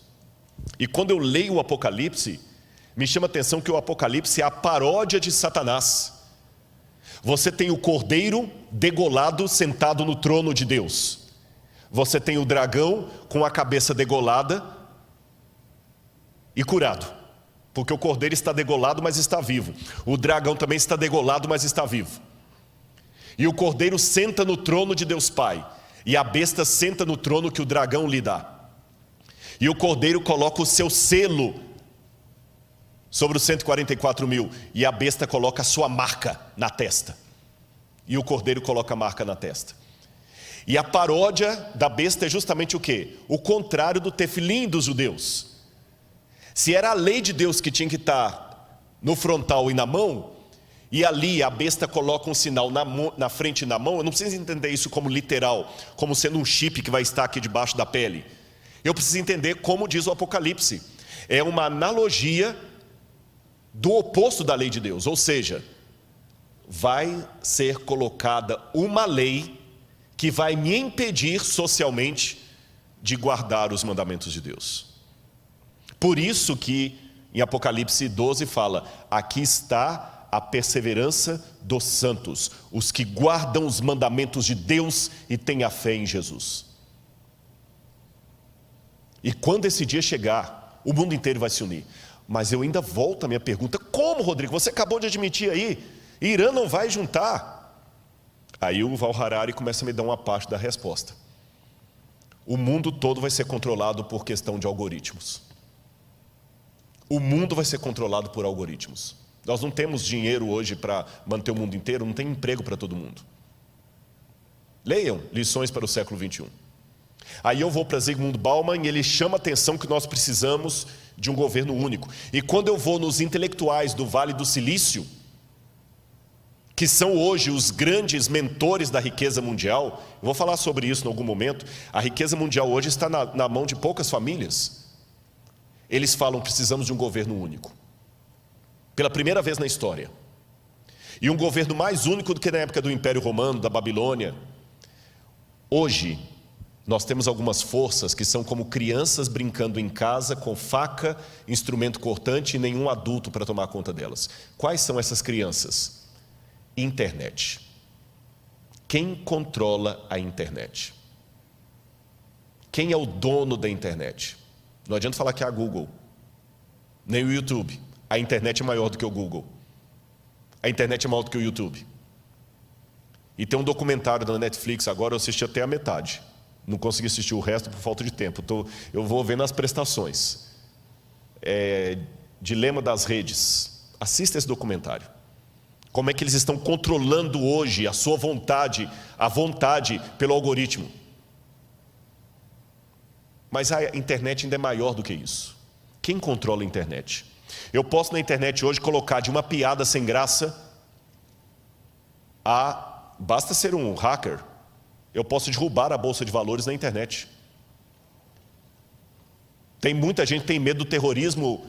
Speaker 3: E quando eu leio o Apocalipse, me chama a atenção que o Apocalipse é a paródia de Satanás. Você tem o cordeiro degolado sentado no trono de Deus. Você tem o dragão com a cabeça degolada e curado, porque o cordeiro está degolado, mas está vivo. O dragão também está degolado, mas está vivo. E o cordeiro senta no trono de Deus Pai, e a besta senta no trono que o dragão lhe dá. E o cordeiro coloca o seu selo sobre os 144 mil, e a besta coloca a sua marca na testa. E o cordeiro coloca a marca na testa. E a paródia da besta é justamente o quê? O contrário do tefilim dos judeus. Se era a lei de Deus que tinha que estar no frontal e na mão, e ali a besta coloca um sinal na frente e na mão, eu não preciso entender isso como literal, como sendo um chip que vai estar aqui debaixo da pele. Eu preciso entender como diz o Apocalipse. É uma analogia do oposto da lei de Deus, ou seja, vai ser colocada uma lei que vai me impedir socialmente de guardar os mandamentos de Deus. Por isso que em Apocalipse 12 fala: aqui está a perseverança dos santos, os que guardam os mandamentos de Deus e têm a fé em Jesus. E quando esse dia chegar, o mundo inteiro vai se unir. Mas eu ainda volto à minha pergunta: como, Rodrigo? Você acabou de admitir aí, Irã não vai juntar. Aí o Val Harari começa a me dar uma parte da resposta. O mundo todo vai ser controlado por questão de algoritmos. O mundo vai ser controlado por algoritmos. Nós não temos dinheiro hoje para manter o mundo inteiro, não tem emprego para todo mundo. Leiam Lições para o século 21. Aí eu vou para Zygmunt Bauman e ele chama a atenção que nós precisamos de um governo único. E quando eu vou nos intelectuais do Vale do Silício, que são hoje os grandes mentores da riqueza mundial, eu vou falar sobre isso em algum momento. A riqueza mundial hoje está na mão de poucas famílias. Eles falam: precisamos de um governo único, pela primeira vez na história, e um governo mais único do que na época do Império Romano, da Babilônia. Hoje nós temos algumas forças que são como crianças brincando em casa com faca, instrumento cortante e nenhum adulto para tomar conta delas. Quais são essas crianças? Internet. Quem controla a internet? Quem é o dono da internet? Não adianta falar que é a Google, nem o YouTube. A internet é maior do que o Google. A internet é maior do que o YouTube. E tem um documentário da Netflix agora, eu assisti até a metade. Não consegui assistir o resto por falta de tempo. Eu vou vendo as prestações. Dilema das redes. Assista esse documentário. Como é que eles estão controlando hoje a sua vontade, a vontade pelo algoritmo. Mas a internet ainda é maior do que isso. Quem controla a internet? Eu posso na internet hoje colocar de uma piada sem graça basta ser um hacker, eu posso derrubar a bolsa de valores na internet. Tem muita gente que tem medo do terrorismo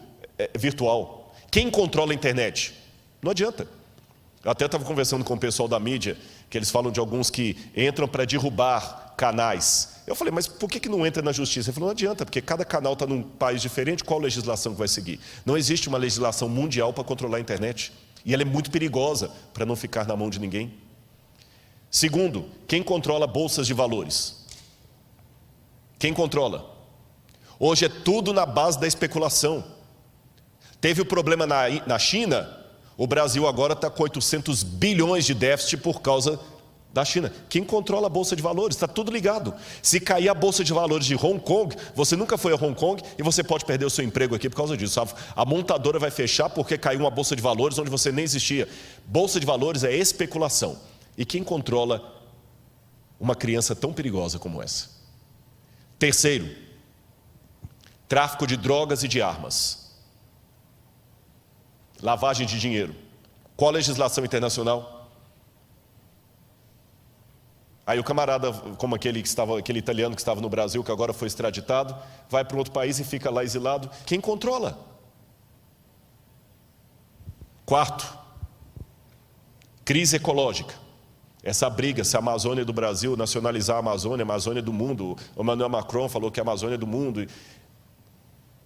Speaker 3: virtual. Quem controla a internet? Não adianta. Eu até estava conversando com o pessoal da mídia, que eles falam de alguns que entram para derrubar canais. Eu falei: mas por que não entra na justiça? Ele falou: não adianta, porque cada canal está num país diferente, qual legislação que vai seguir? Não existe uma legislação mundial para controlar a internet. E ela é muito perigosa para não ficar na mão de ninguém. Segundo, quem controla bolsas de valores? Quem controla? Hoje é tudo na base da especulação. Teve o problema na China. O Brasil agora está com 800 bilhões de déficit por causa da China. Quem controla a Bolsa de Valores? Está tudo ligado. Se cair a Bolsa de Valores de Hong Kong, você nunca foi a Hong Kong e você pode perder o seu emprego aqui por causa disso. A montadora vai fechar porque caiu uma Bolsa de Valores onde você nem existia. Bolsa de Valores é especulação. E quem controla uma criança tão perigosa como essa. Terceiro, tráfico de drogas e de armas. Lavagem de dinheiro. Qual a legislação internacional? Aí o camarada, como aquele italiano que estava no Brasil, que agora foi extraditado, vai para um outro país e fica lá exilado. Quem controla? Quarto, crise ecológica. Essa briga, se a Amazônia é do Brasil, nacionalizar a Amazônia é do mundo. O Emmanuel Macron falou que a Amazônia é do mundo.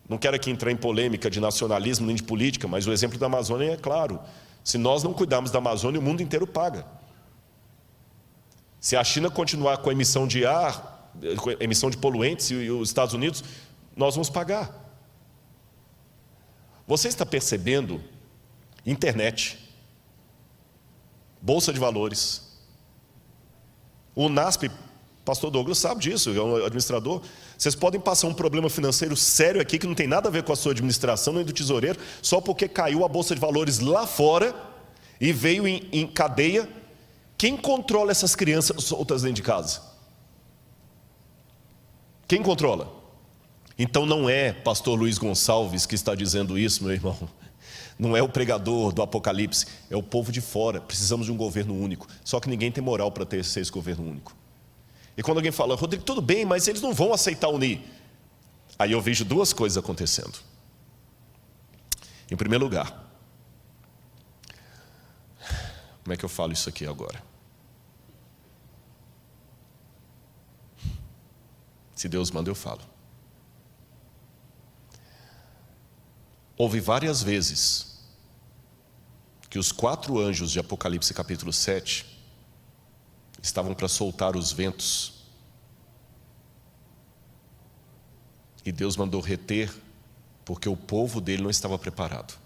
Speaker 3: Não quero aqui entrar em polêmica de nacionalismo nem de política, mas o exemplo da Amazônia é claro. Se nós não cuidarmos da Amazônia, o mundo inteiro paga. Se a China continuar com a emissão de ar, com a emissão de poluentes, e os Estados Unidos, nós vamos pagar. Você está percebendo? Internet, Bolsa de Valores. O NASP, pastor Douglas sabe disso, é um administrador. Vocês podem passar um problema financeiro sério aqui, que não tem nada a ver com a sua administração, nem do tesoureiro, só porque caiu a Bolsa de Valores lá fora e veio em cadeia. Quem controla essas crianças soltas dentro de casa? Quem controla? Então não é pastor Luiz Gonçalves que está dizendo isso, meu irmão. Não é o pregador do Apocalipse, é o povo de fora. Precisamos de um governo único. Só que ninguém tem moral para ter esse governo único. E quando alguém fala, Rodrigo, tudo bem, mas eles não vão aceitar unir. Aí eu vejo duas coisas acontecendo. Em primeiro lugar, como é que eu falo isso aqui agora? Se Deus manda, eu falo. Houve várias vezes que os 4 anjos de Apocalipse capítulo 7 estavam para soltar os ventos. E Deus mandou reter, porque o povo dele não estava preparado.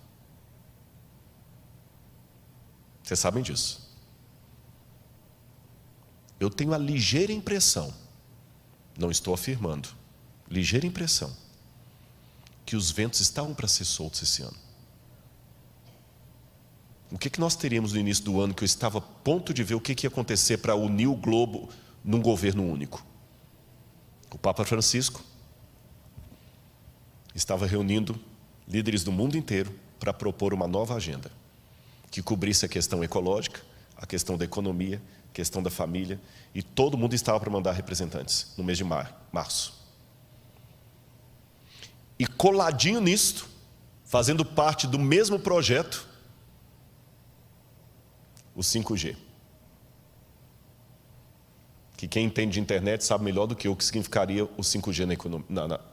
Speaker 3: Vocês sabem disso. Eu tenho a ligeira impressão, não estou afirmando, ligeira impressão, que os ventos estavam para ser soltos esse ano. O que nós teríamos no início do ano, que eu estava a ponto de ver o que ia acontecer para unir o globo num governo único? O Papa Francisco estava reunindo líderes do mundo inteiro para propor uma nova agenda, que cobrisse a questão ecológica, a questão da economia, a questão da família, e todo mundo estava para mandar representantes no mês de março. E coladinho nisto, fazendo parte do mesmo projeto, o 5G. Que quem entende de internet sabe melhor do que eu o que significaria o 5G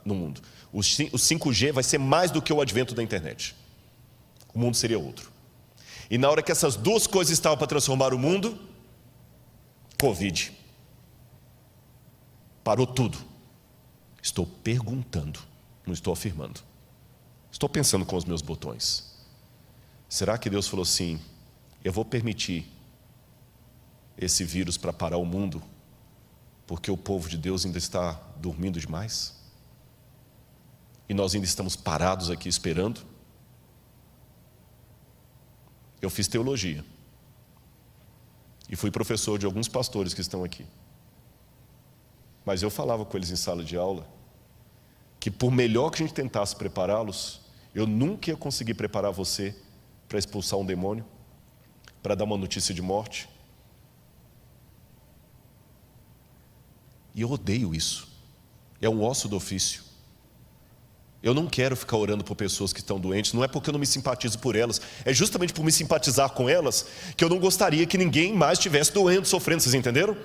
Speaker 3: no mundo. O 5G vai ser mais do que o advento da internet. O mundo seria outro. E na hora que essas duas coisas estavam para transformar o mundo, Covid. Parou tudo. Estou perguntando, não estou afirmando. Estou pensando com os meus botões. Será que Deus falou assim, eu vou permitir esse vírus para parar o mundo, porque o povo de Deus ainda está dormindo demais? E nós ainda estamos parados aqui esperando? Eu fiz teologia e fui professor de alguns pastores que estão aqui. Mas eu falava com eles em sala de aula que por melhor que a gente tentasse prepará-los, eu nunca ia conseguir preparar você para expulsar um demônio, para dar uma notícia de morte. E eu odeio isso. É um osso do ofício. Eu não quero ficar orando por pessoas que estão doentes. Não é porque eu não me simpatizo por elas. É justamente por me simpatizar com elas que eu não gostaria que ninguém mais estivesse doendo, sofrendo. Vocês entenderam?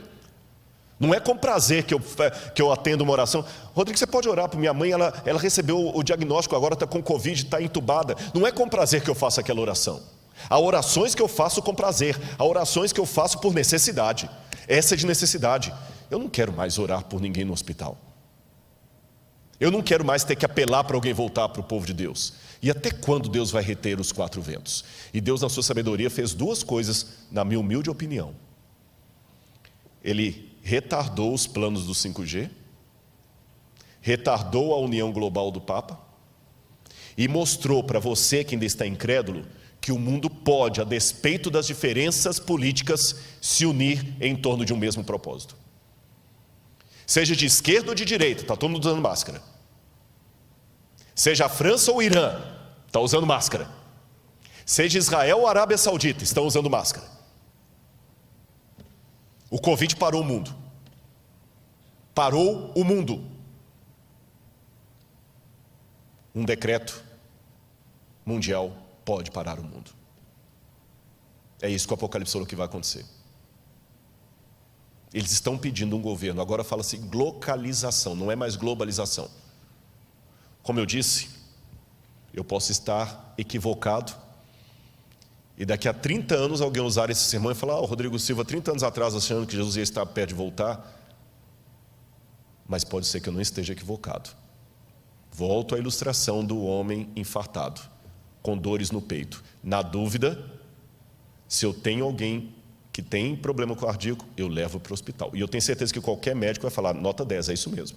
Speaker 3: Não é com prazer que eu atendo uma oração. Rodrigo, você pode orar para minha mãe, ela recebeu o diagnóstico, agora está com Covid, está entubada. Não é com prazer que eu faço aquela oração. Há orações que eu faço com prazer, há orações que eu faço por necessidade. Essa é de necessidade. Eu não quero mais orar por ninguém no hospital. Eu não quero mais ter que apelar para alguém voltar para o povo de Deus. E até quando Deus vai reter os 4 ventos? E Deus, na sua sabedoria, fez 2 coisas, na minha humilde opinião. Ele retardou os planos do 5G, retardou a união global do Papa e mostrou para você que ainda está incrédulo que o mundo pode, a despeito das diferenças políticas, se unir em torno de um mesmo propósito. Seja de esquerda ou de direita, está todo mundo usando máscara. Seja a França ou o Irã, está usando máscara. Seja Israel ou a Arábia Saudita, estão usando máscara. O Covid parou o mundo. Parou o mundo. Um decreto mundial pode parar o mundo. É isso que o Apocalipse falou que vai acontecer. Eles estão pedindo um governo, agora fala-se localização, não é mais globalização. Como eu disse, eu posso estar equivocado, e daqui a 30 anos alguém usar esse sermão e falar: Rodrigo Silva, 30 anos atrás achando que Jesus ia estar perto de voltar. Mas pode ser que eu não esteja equivocado. Volto à ilustração do homem infartado, com dores no peito. Na dúvida, se eu tenho alguém que tem problema cardíaco, eu levo para o hospital. E eu tenho certeza que qualquer médico vai falar: nota 10, é isso mesmo.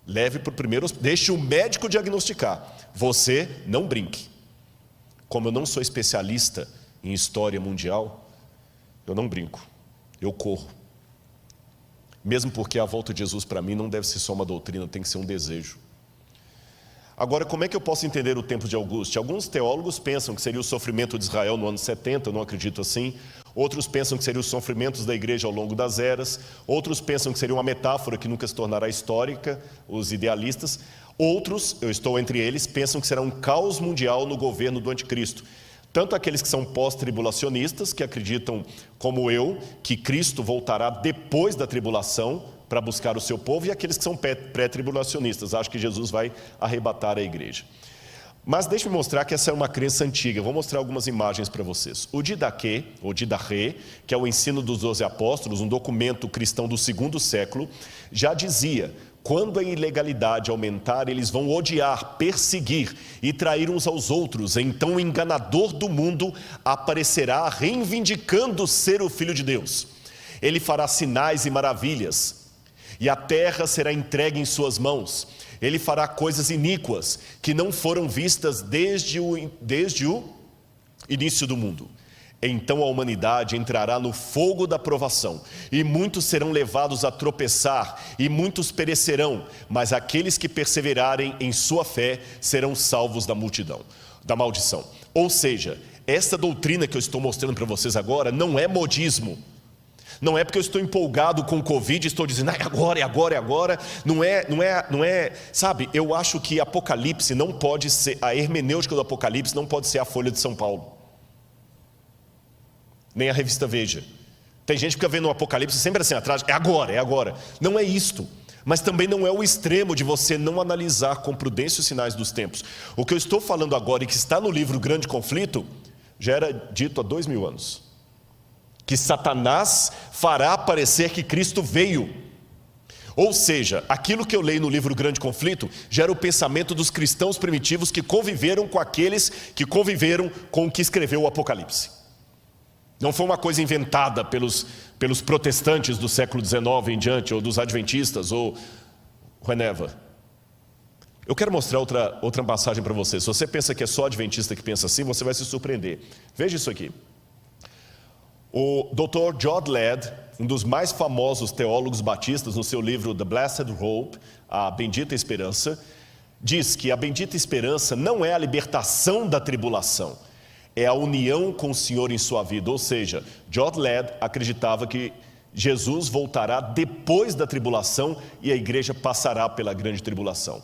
Speaker 3: Leve para o primeiro hospital, deixe o médico diagnosticar. Você não brinque. Como eu não sou especialista em história mundial, eu não brinco, eu corro. Mesmo porque a volta de Jesus para mim não deve ser só uma doutrina, tem que ser um desejo. Agora, como é que eu posso entender o tempo de Augusto? Alguns teólogos pensam que seria o sofrimento de Israel no ano 70, eu não acredito assim. Outros pensam que seriam os sofrimentos da igreja ao longo das eras. Outros pensam que seria uma metáfora que nunca se tornará histórica, os idealistas. Outros, eu estou entre eles, pensam que será um caos mundial no governo do anticristo. Tanto aqueles que são pós-tribulacionistas, que acreditam, como eu, que Cristo voltará depois da tribulação para buscar o seu povo, e aqueles que são pré-tribulacionistas, acham que Jesus vai arrebatar a igreja. Mas deixe-me mostrar que essa é uma crença antiga. Eu vou mostrar algumas imagens para vocês. O Didaquê, ou Didaquê, que é o ensino dos 12 apóstolos, um documento cristão do 2º século, já dizia: quando a ilegalidade aumentar, eles vão odiar, perseguir e trair uns aos outros. Então o enganador do mundo aparecerá reivindicando ser o Filho de Deus. Ele fará sinais e maravilhas, e a terra será entregue em suas mãos. Ele fará coisas iníquas que não foram vistas desde o início do mundo. Então a humanidade entrará no fogo da provação, e muitos serão levados a tropeçar, e muitos perecerão, mas aqueles que perseverarem em sua fé serão salvos da maldição. Ou seja, essa doutrina que eu estou mostrando para vocês agora não é modismo. Não é porque eu estou empolgado com o Covid, estou dizendo: é agora. Não é, sabe, eu acho que Apocalipse não pode ser, a hermenêutica do Apocalipse não pode ser a Folha de São Paulo, nem a revista Veja. Tem gente que fica vendo o Apocalipse sempre assim atrás: é agora. Não é isto, mas também não é o extremo de você não analisar com prudência os sinais dos tempos. O que eu estou falando agora e que está no livro Grande Conflito, já era dito há 2000 anos. Que Satanás fará parecer que Cristo veio. Ou seja, aquilo que eu leio no livro Grande Conflito já era o pensamento dos cristãos primitivos que conviveram com aqueles que conviveram com o que escreveu o Apocalipse. Não foi uma coisa inventada pelos protestantes do século XIX em diante, ou dos adventistas, ou whenever. Eu quero mostrar outra passagem para você. Se você pensa que é só adventista que pensa assim, você vai se surpreender. Veja isso aqui. O Dr. John Ladd, um dos mais famosos teólogos batistas, no seu livro The Blessed Hope, a Bendita Esperança, diz que a bendita esperança não é a libertação da tribulação, é a união com o Senhor em sua vida. Ou seja, John Ladd acreditava que Jesus voltará depois da tribulação e a igreja passará pela grande tribulação.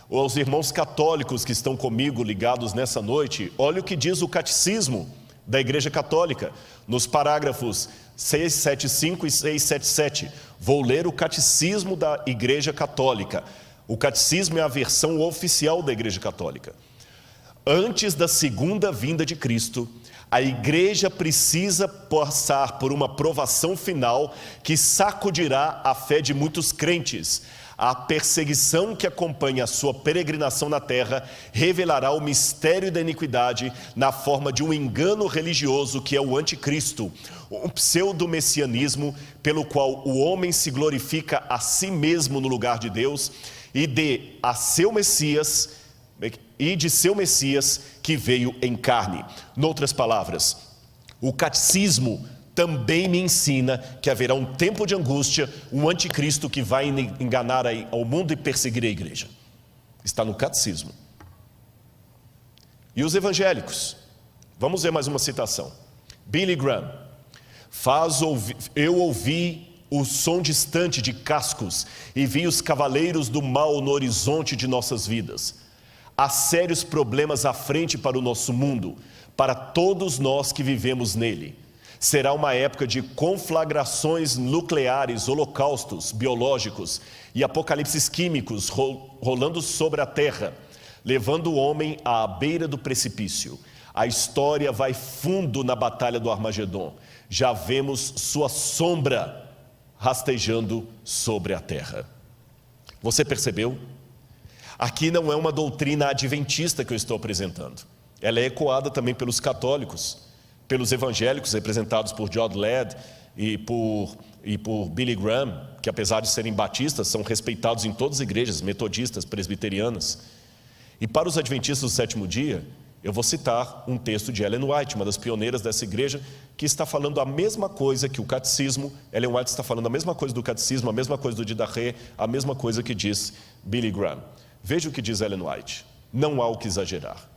Speaker 3: Os irmãos católicos que estão comigo ligados nessa noite, olha o que diz o catecismo da Igreja Católica, nos parágrafos 675 e 677. Vou ler o catecismo da Igreja Católica. O catecismo é a versão oficial da Igreja Católica. Antes da segunda vinda de Cristo, a igreja precisa passar por uma provação final que sacudirá a fé de muitos crentes. A perseguição que acompanha a sua peregrinação na terra revelará o mistério da iniquidade na forma de um engano religioso que é o anticristo, um pseudo-messianismo pelo qual o homem se glorifica a si mesmo no lugar de Deus e de seu Messias que veio em carne. Noutras palavras, o catecismo também me ensina que haverá um tempo de angústia, um anticristo que vai enganar ao mundo e perseguir a igreja. Está no catecismo. E os evangélicos? Vamos ver mais uma citação. Billy Graham: eu ouvi o som distante de cascos e vi os cavaleiros do mal no horizonte de nossas vidas. Há sérios problemas à frente para o nosso mundo, para todos nós que vivemos nele. Será uma época de conflagrações nucleares, holocaustos biológicos e apocalipses químicos rolando sobre a terra, levando o homem à beira do precipício. A história vai fundo na batalha do Armagedon. Já vemos sua sombra rastejando sobre a terra. Você percebeu? Aqui não é uma doutrina adventista que eu estou apresentando. Ela é ecoada também pelos católicos, pelos evangélicos representados por John Ladd e por Billy Graham, que apesar de serem batistas, são respeitados em todas as igrejas, metodistas, presbiterianas. E para os adventistas do sétimo dia, eu vou citar um texto de Ellen White, uma das pioneiras dessa igreja, que está falando a mesma coisa que o catecismo. Ellen White está falando a mesma coisa do catecismo, a mesma coisa do Didache, a mesma coisa que diz Billy Graham. Veja o que diz Ellen White: não há o que exagerar.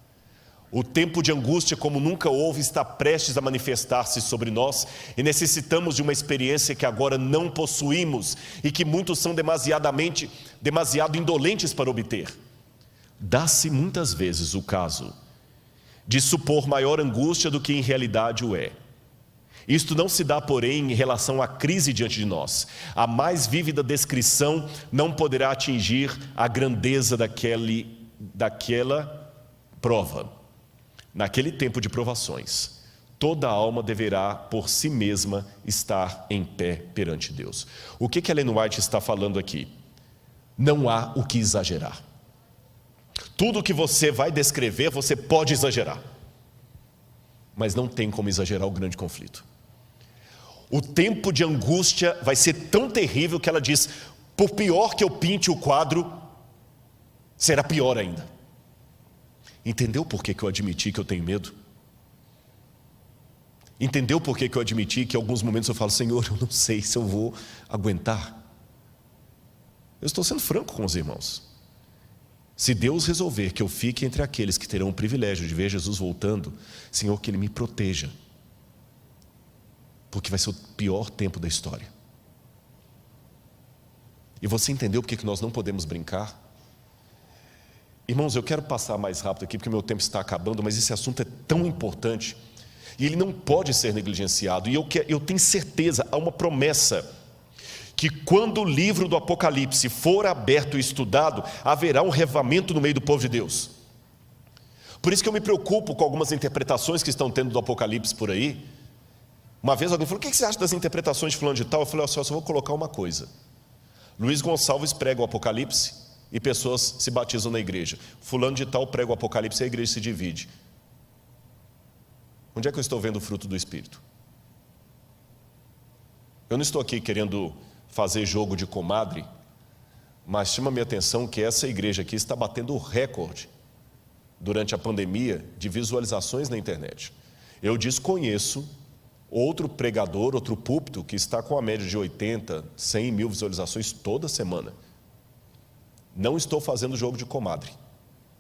Speaker 3: O tempo de angústia como nunca houve está prestes a manifestar-se sobre nós e necessitamos de uma experiência que agora não possuímos e que muitos são demasiado indolentes para obter. Dá-se muitas vezes o caso de supor maior angústia do que em realidade o é. Isto não se dá, porém, em relação à crise diante de nós. A mais vívida descrição não poderá atingir a grandeza daquela prova. Naquele tempo de provações, toda alma deverá por si mesma estar em pé perante Deus. O que Ellen White está falando aqui? Não há o que exagerar. Tudo que você vai descrever, você pode exagerar, mas não tem como exagerar o grande conflito. O tempo de angústia vai ser tão terrível que ela diz: por pior que eu pinte o quadro, será pior ainda. Entendeu por que eu admiti que eu tenho medo? Entendeu por que eu admiti que em alguns momentos eu falo: Senhor, eu não sei se eu vou aguentar? Eu estou sendo franco com os irmãos. Se Deus resolver que eu fique entre aqueles que terão o privilégio de ver Jesus voltando, Senhor, que Ele me proteja, porque vai ser o pior tempo da história. E você entendeu por que nós não podemos brincar? Irmãos, eu quero passar mais rápido aqui, porque meu tempo está acabando, mas esse assunto é tão importante, e ele não pode ser negligenciado. E eu tenho certeza, há uma promessa, que quando o livro do Apocalipse for aberto e estudado, haverá um revivamento no meio do povo de Deus. Por isso que eu me preocupo com algumas interpretações que estão tendo do Apocalipse por aí. Uma vez alguém falou: o que você acha das interpretações de fulano de tal? Eu falei: só vou colocar uma coisa. Luiz Gonçalves prega o Apocalipse e pessoas se batizam na igreja. Fulano de tal prega o Apocalipse e a igreja se divide. Onde é que eu estou vendo o fruto do Espírito? Eu não estou aqui querendo fazer jogo de comadre, mas chama minha atenção que essa igreja aqui está batendo o recorde durante a pandemia de visualizações na internet. Eu desconheço outro pregador, outro púlpito que está com a média de 80, 100 mil visualizações toda semana. Não estou fazendo jogo de comadre,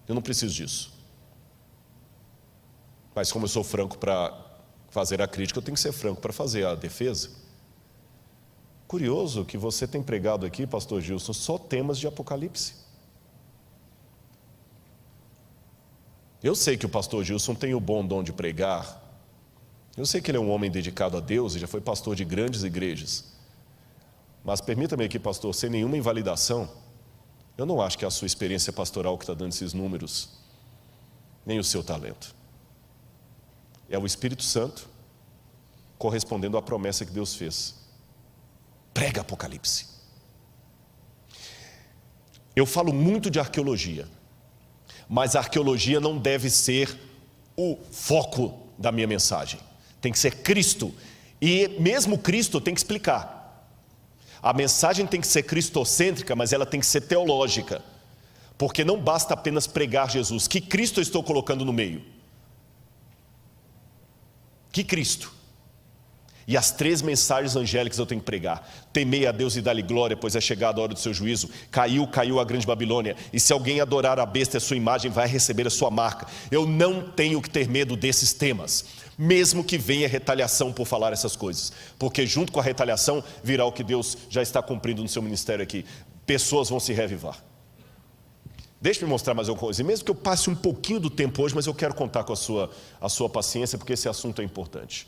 Speaker 3: eu não preciso disso. Mas como eu sou franco para fazer a crítica, eu tenho que ser franco para fazer a defesa. Curioso que você tem pregado aqui, pastor Gilson, só temas de Apocalipse. Eu sei que o pastor Gilson tem o bom dom de pregar. Eu sei que ele é um homem dedicado a Deus e já foi pastor de grandes igrejas. Mas permita-me aqui, pastor, sem nenhuma invalidação, eu não acho que é a sua experiência pastoral que está dando esses números, nem o seu talento. É o Espírito Santo correspondendo à promessa que Deus fez. Prega Apocalipse. Eu falo muito de arqueologia, mas a arqueologia não deve ser o foco da minha mensagem. Tem que ser Cristo. E mesmo Cristo tem que explicar. A mensagem tem que ser cristocêntrica, mas ela tem que ser teológica. Porque não basta apenas pregar Jesus. Que Cristo eu estou colocando no meio? Que Cristo? E as 3 mensagens angélicas eu tenho que pregar. Temei a Deus e dá-lhe glória, pois é chegada a hora do seu juízo. Caiu a grande Babilônia. E se alguém adorar a besta e a sua imagem, vai receber a sua marca. Eu não tenho que ter medo desses temas, mesmo que venha retaliação por falar essas coisas. Porque junto com a retaliação virá o que Deus já está cumprindo no seu ministério aqui. Pessoas vão se reavivar. Deixa eu me mostrar mais uma coisa. E mesmo que eu passe um pouquinho do tempo hoje, mas eu quero contar com a sua paciência, porque esse assunto é importante.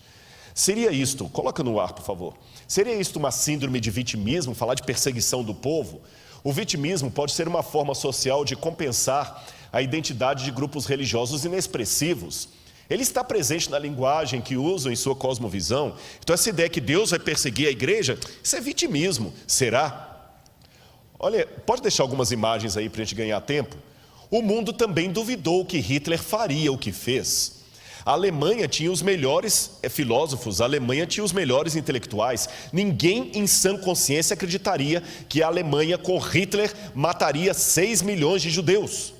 Speaker 3: Seria isto, coloca no ar por favor, seria isto uma síndrome de vitimismo, falar de perseguição do povo? O vitimismo pode ser uma forma social de compensar a identidade de grupos religiosos inexpressivos. Ele está presente na linguagem que usam em sua cosmovisão. Então essa ideia que Deus vai perseguir a igreja, isso é vitimismo, será? Olha, pode deixar algumas imagens aí para a gente ganhar tempo? O mundo também duvidou que Hitler faria o que fez. A Alemanha tinha os melhores filósofos, a Alemanha tinha os melhores intelectuais. Ninguém em sã consciência acreditaria que a Alemanha com Hitler mataria 6 milhões de judeus.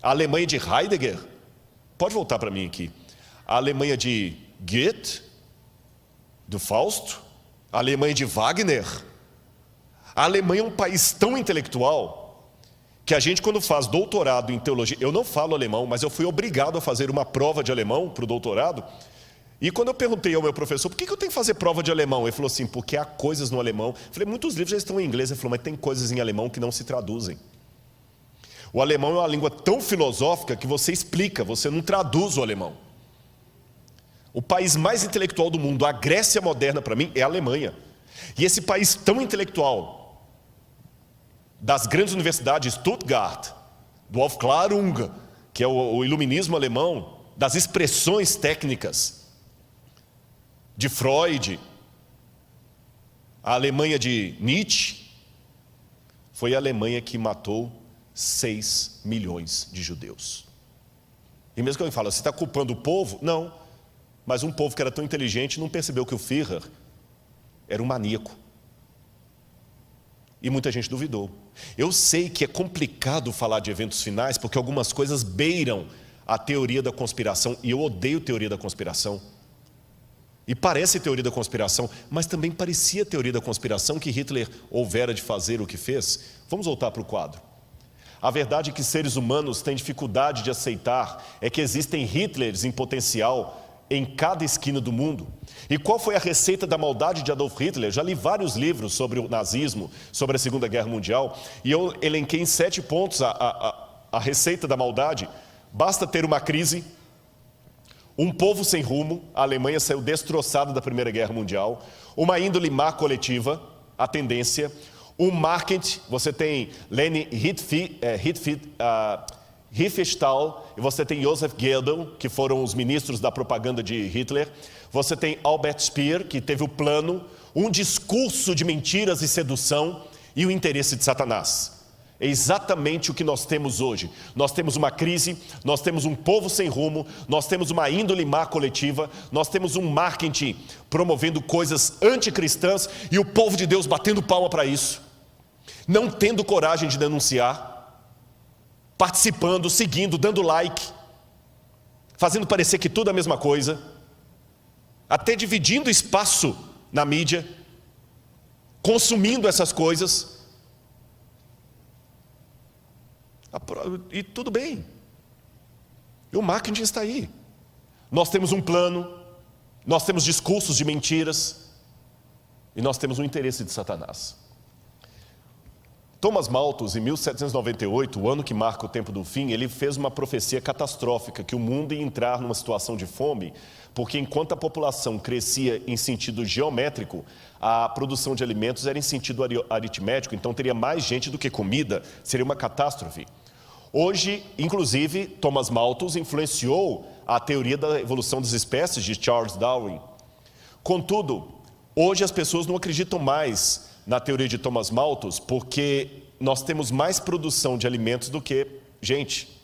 Speaker 3: A Alemanha de Heidegger, pode voltar para mim aqui, a Alemanha de Goethe, do Fausto, a Alemanha de Wagner. A Alemanha é um país tão intelectual que a gente, quando faz doutorado em teologia, eu não falo alemão, mas eu fui obrigado a fazer uma prova de alemão para o doutorado. E quando eu perguntei ao meu professor, por que eu tenho que fazer prova de alemão? Ele falou assim, porque há coisas no alemão. Eu falei, muitos livros já estão em inglês. Ele falou, mas tem coisas em alemão que não se traduzem. O alemão é uma língua tão filosófica que você explica, você não traduz o alemão. O país mais intelectual do mundo, a Grécia moderna para mim, é a Alemanha. E esse país tão intelectual, das grandes universidades, Stuttgart, do Aufklärung, que é o iluminismo alemão, das expressões técnicas de Freud, a Alemanha de Nietzsche, foi a Alemanha que matou 6 milhões de judeus. E mesmo que alguém fala, você está culpando o povo? Não, mas um povo que era tão inteligente não percebeu que o Führer era um maníaco. E muita gente duvidou. Eu sei que é complicado falar de eventos finais, porque algumas coisas beiram a teoria da conspiração, e eu odeio teoria da conspiração. E parece teoria da conspiração, mas também parecia teoria da conspiração que Hitler houvera de fazer o que fez. Vamos voltar para o quadro. A verdade que seres humanos têm dificuldade de aceitar é que existem Hitlers em potencial em cada esquina do mundo. E qual foi a receita da maldade de Adolf Hitler? Já li vários livros sobre o nazismo, sobre a Segunda Guerra Mundial, e eu elenquei em 7 pontos a receita da maldade. Basta ter uma crise, um povo sem rumo, a Alemanha saiu destroçada da Primeira Guerra Mundial, uma índole má coletiva, a tendência, um marketing, você tem Leni Riefenstahl, e você tem Joseph Goebbels, que foram os ministros da propaganda de Hitler. Você tem Albert Speer, que teve o plano, um discurso de mentiras e sedução e o interesse de Satanás. É exatamente o que nós temos hoje. Nós temos uma crise, nós temos um povo sem rumo, nós temos uma índole má coletiva, nós temos um marketing promovendo coisas anticristãs e o povo de Deus batendo palma para isso, não tendo coragem de denunciar, participando, seguindo, dando like, fazendo parecer que tudo é a mesma coisa, até dividindo espaço na mídia, consumindo essas coisas. E tudo bem. E o marketing está aí. Nós temos um plano, nós temos discursos de mentiras, e nós temos um interesse de Satanás. Thomas Malthus, em 1798, o ano que marca o tempo do fim, ele fez uma profecia catastrófica, que o mundo ia entrar numa situação de fome, porque enquanto a população crescia em sentido geométrico, a produção de alimentos era em sentido aritmético, então teria mais gente do que comida, seria uma catástrofe. Hoje, inclusive, Thomas Malthus influenciou a teoria da evolução das espécies de Charles Darwin. Contudo, hoje as pessoas não acreditam mais na teoria de Thomas Malthus, porque nós temos mais produção de alimentos do que gente.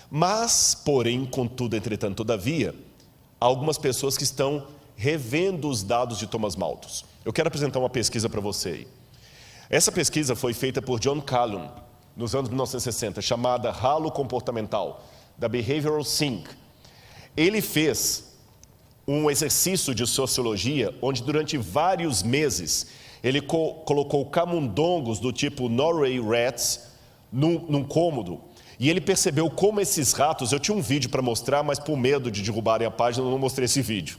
Speaker 3: Mas, porém, contudo, entretanto, todavia, há algumas pessoas que estão revendo os dados de Thomas Malthus. Eu quero apresentar uma pesquisa para você aí. Essa pesquisa foi feita por John Calhoun, nos anos 1960, chamada Halo Comportamental, da Behavioral Sync. Ele fez um exercício de sociologia, onde durante vários meses ele colocou camundongos do tipo Norway Rats num cômodo, e ele percebeu como esses ratos, eu tinha um vídeo para mostrar, mas por medo de derrubarem a página eu não mostrei esse vídeo,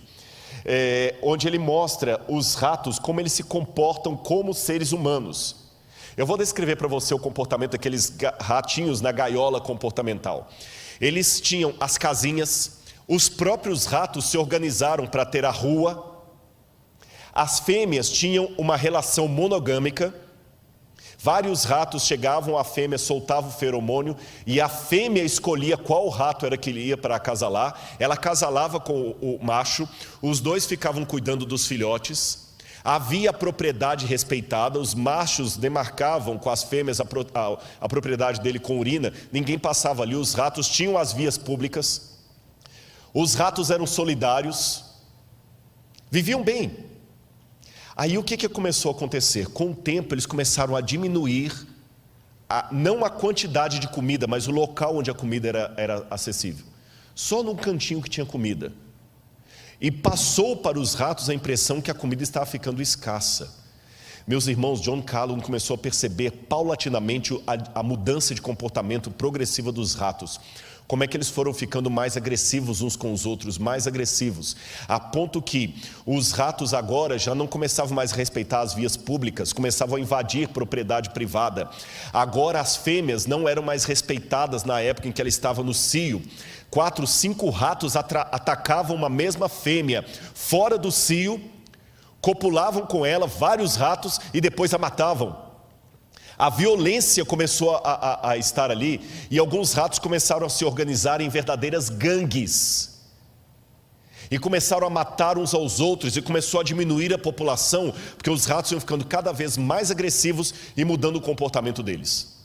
Speaker 3: onde ele mostra os ratos, como eles se comportam como seres humanos. Eu vou descrever para você o comportamento daqueles ratinhos na gaiola comportamental. Eles tinham as casinhas, os próprios ratos se organizaram para ter a rua, as fêmeas tinham uma relação monogâmica, vários ratos chegavam, a fêmea soltava o feromônio e a fêmea escolhia qual rato era que ia para acasalar, ela acasalava com o macho, os dois ficavam cuidando dos filhotes, havia propriedade respeitada, os machos demarcavam com as fêmeas a propriedade dele com urina, ninguém passava ali, os ratos tinham as vias públicas, os ratos eram solidários, viviam bem. Aí o que começou a acontecer? Com o tempo eles começaram a diminuir, não a quantidade de comida, mas o local onde a comida era acessível. Só num cantinho que tinha comida. E passou para os ratos a impressão que a comida estava ficando escassa. Meus irmãos, John Calhoun começou a perceber paulatinamente a mudança de comportamento progressiva dos ratos. Como é que eles foram ficando mais agressivos uns com os outros, mais agressivos, a ponto que os ratos agora já não começavam mais a respeitar as vias públicas, começavam a invadir propriedade privada. Agora as fêmeas não eram mais respeitadas na época em que ela estava no cio. 4, 5 ratos atacavam uma mesma fêmea fora do cio, copulavam com ela, vários ratos, e depois a matavam. A violência começou a estar ali, e alguns ratos começaram a se organizar em verdadeiras gangues. E começaram a matar uns aos outros, e começou a diminuir a população, porque os ratos iam ficando cada vez mais agressivos e mudando o comportamento deles.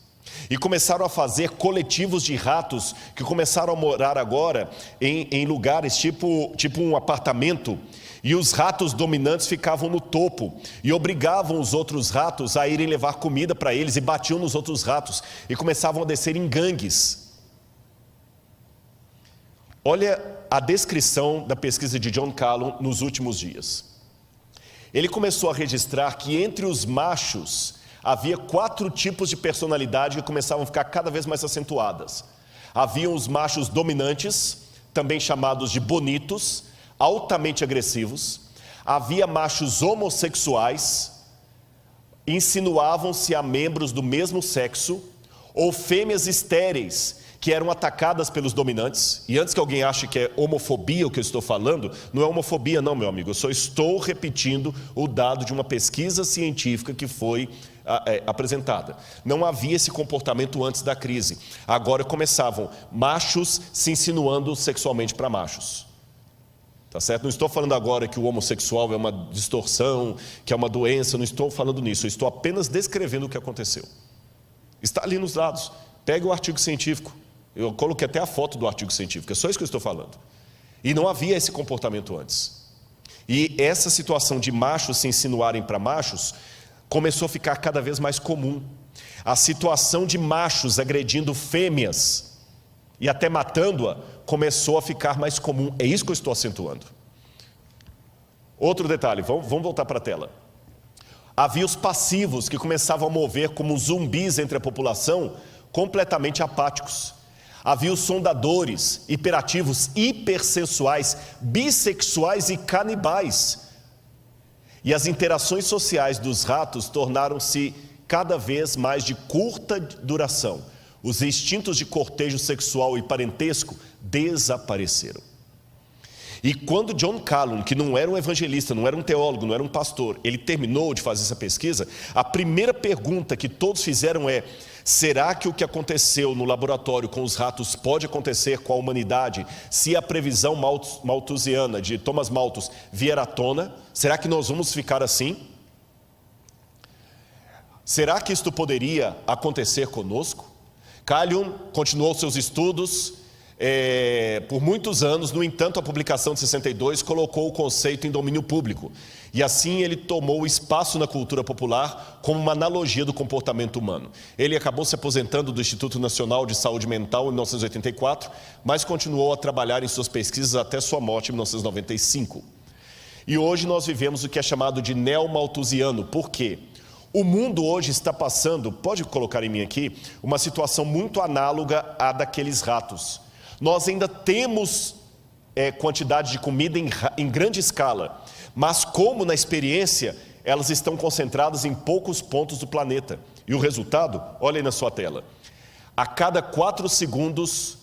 Speaker 3: E começaram a fazer coletivos de ratos, que começaram a morar agora em lugares tipo um apartamento, e os ratos dominantes ficavam no topo e obrigavam os outros ratos a irem levar comida para eles e batiam nos outros ratos e começavam a descer em gangues. Olha a descrição da pesquisa de John Calhoun nos últimos dias. Ele começou a registrar que entre os machos havia 4 tipos de personalidade que começavam a ficar cada vez mais acentuadas. Haviam os machos dominantes, também chamados de bonitos, altamente agressivos. Havia machos homossexuais, insinuavam-se a membros do mesmo sexo, ou fêmeas estéreis, que eram atacadas pelos dominantes. E antes que alguém ache que é homofobia o que eu estou falando, não é homofobia não, meu amigo, eu só estou repetindo o dado de uma pesquisa científica que foi apresentada. Não havia esse comportamento antes da crise. Agora começavam machos se insinuando sexualmente para machos. Tá certo? Não estou falando agora que o homossexual é uma distorção, que é uma doença, não estou falando nisso, eu estou apenas descrevendo o que aconteceu. Está ali nos dados, pega o artigo científico, eu coloquei até a foto do artigo científico, é só isso que eu estou falando. E não havia esse comportamento antes. E essa situação de machos se insinuarem para machos começou a ficar cada vez mais comum. A situação de machos agredindo fêmeas e até matando-a começou a ficar mais comum. É isso que eu estou acentuando. Outro detalhe, vamos voltar para a tela. Havia os passivos que começavam a mover como zumbis entre a população, completamente apáticos. Havia os sondadores, hiperativos, hipersensuais, bissexuais e canibais. E as interações sociais dos ratos tornaram-se cada vez mais de curta duração. Os instintos de cortejo sexual e parentesco desapareceram. E quando John Calhoun, que não era um evangelista, não era um teólogo, não era um pastor, ele terminou de fazer essa pesquisa, a primeira pergunta que todos fizeram é: será que o que aconteceu no laboratório com os ratos pode acontecer com a humanidade se a previsão malthusiana de Thomas Malthus vier à tona? Será que nós vamos ficar assim? Será que isto poderia acontecer conosco? Calhoun continuou seus estudos, Por muitos anos, no entanto, a publicação de 62 colocou o conceito em domínio público. E assim ele tomou espaço na cultura popular como uma analogia do comportamento humano. Ele acabou se aposentando do Instituto Nacional de Saúde Mental em 1984, mas continuou a trabalhar em suas pesquisas até sua morte em 1995. E hoje nós vivemos o que é chamado de neo-malthusiano. Por quê? O mundo hoje está passando, pode colocar em mim aqui, uma situação muito análoga à daqueles ratos. Nós ainda temos quantidade de comida em grande escala, mas como na experiência, elas estão concentradas em poucos pontos do planeta. E o resultado, olha aí na sua tela. A cada 4 segundos,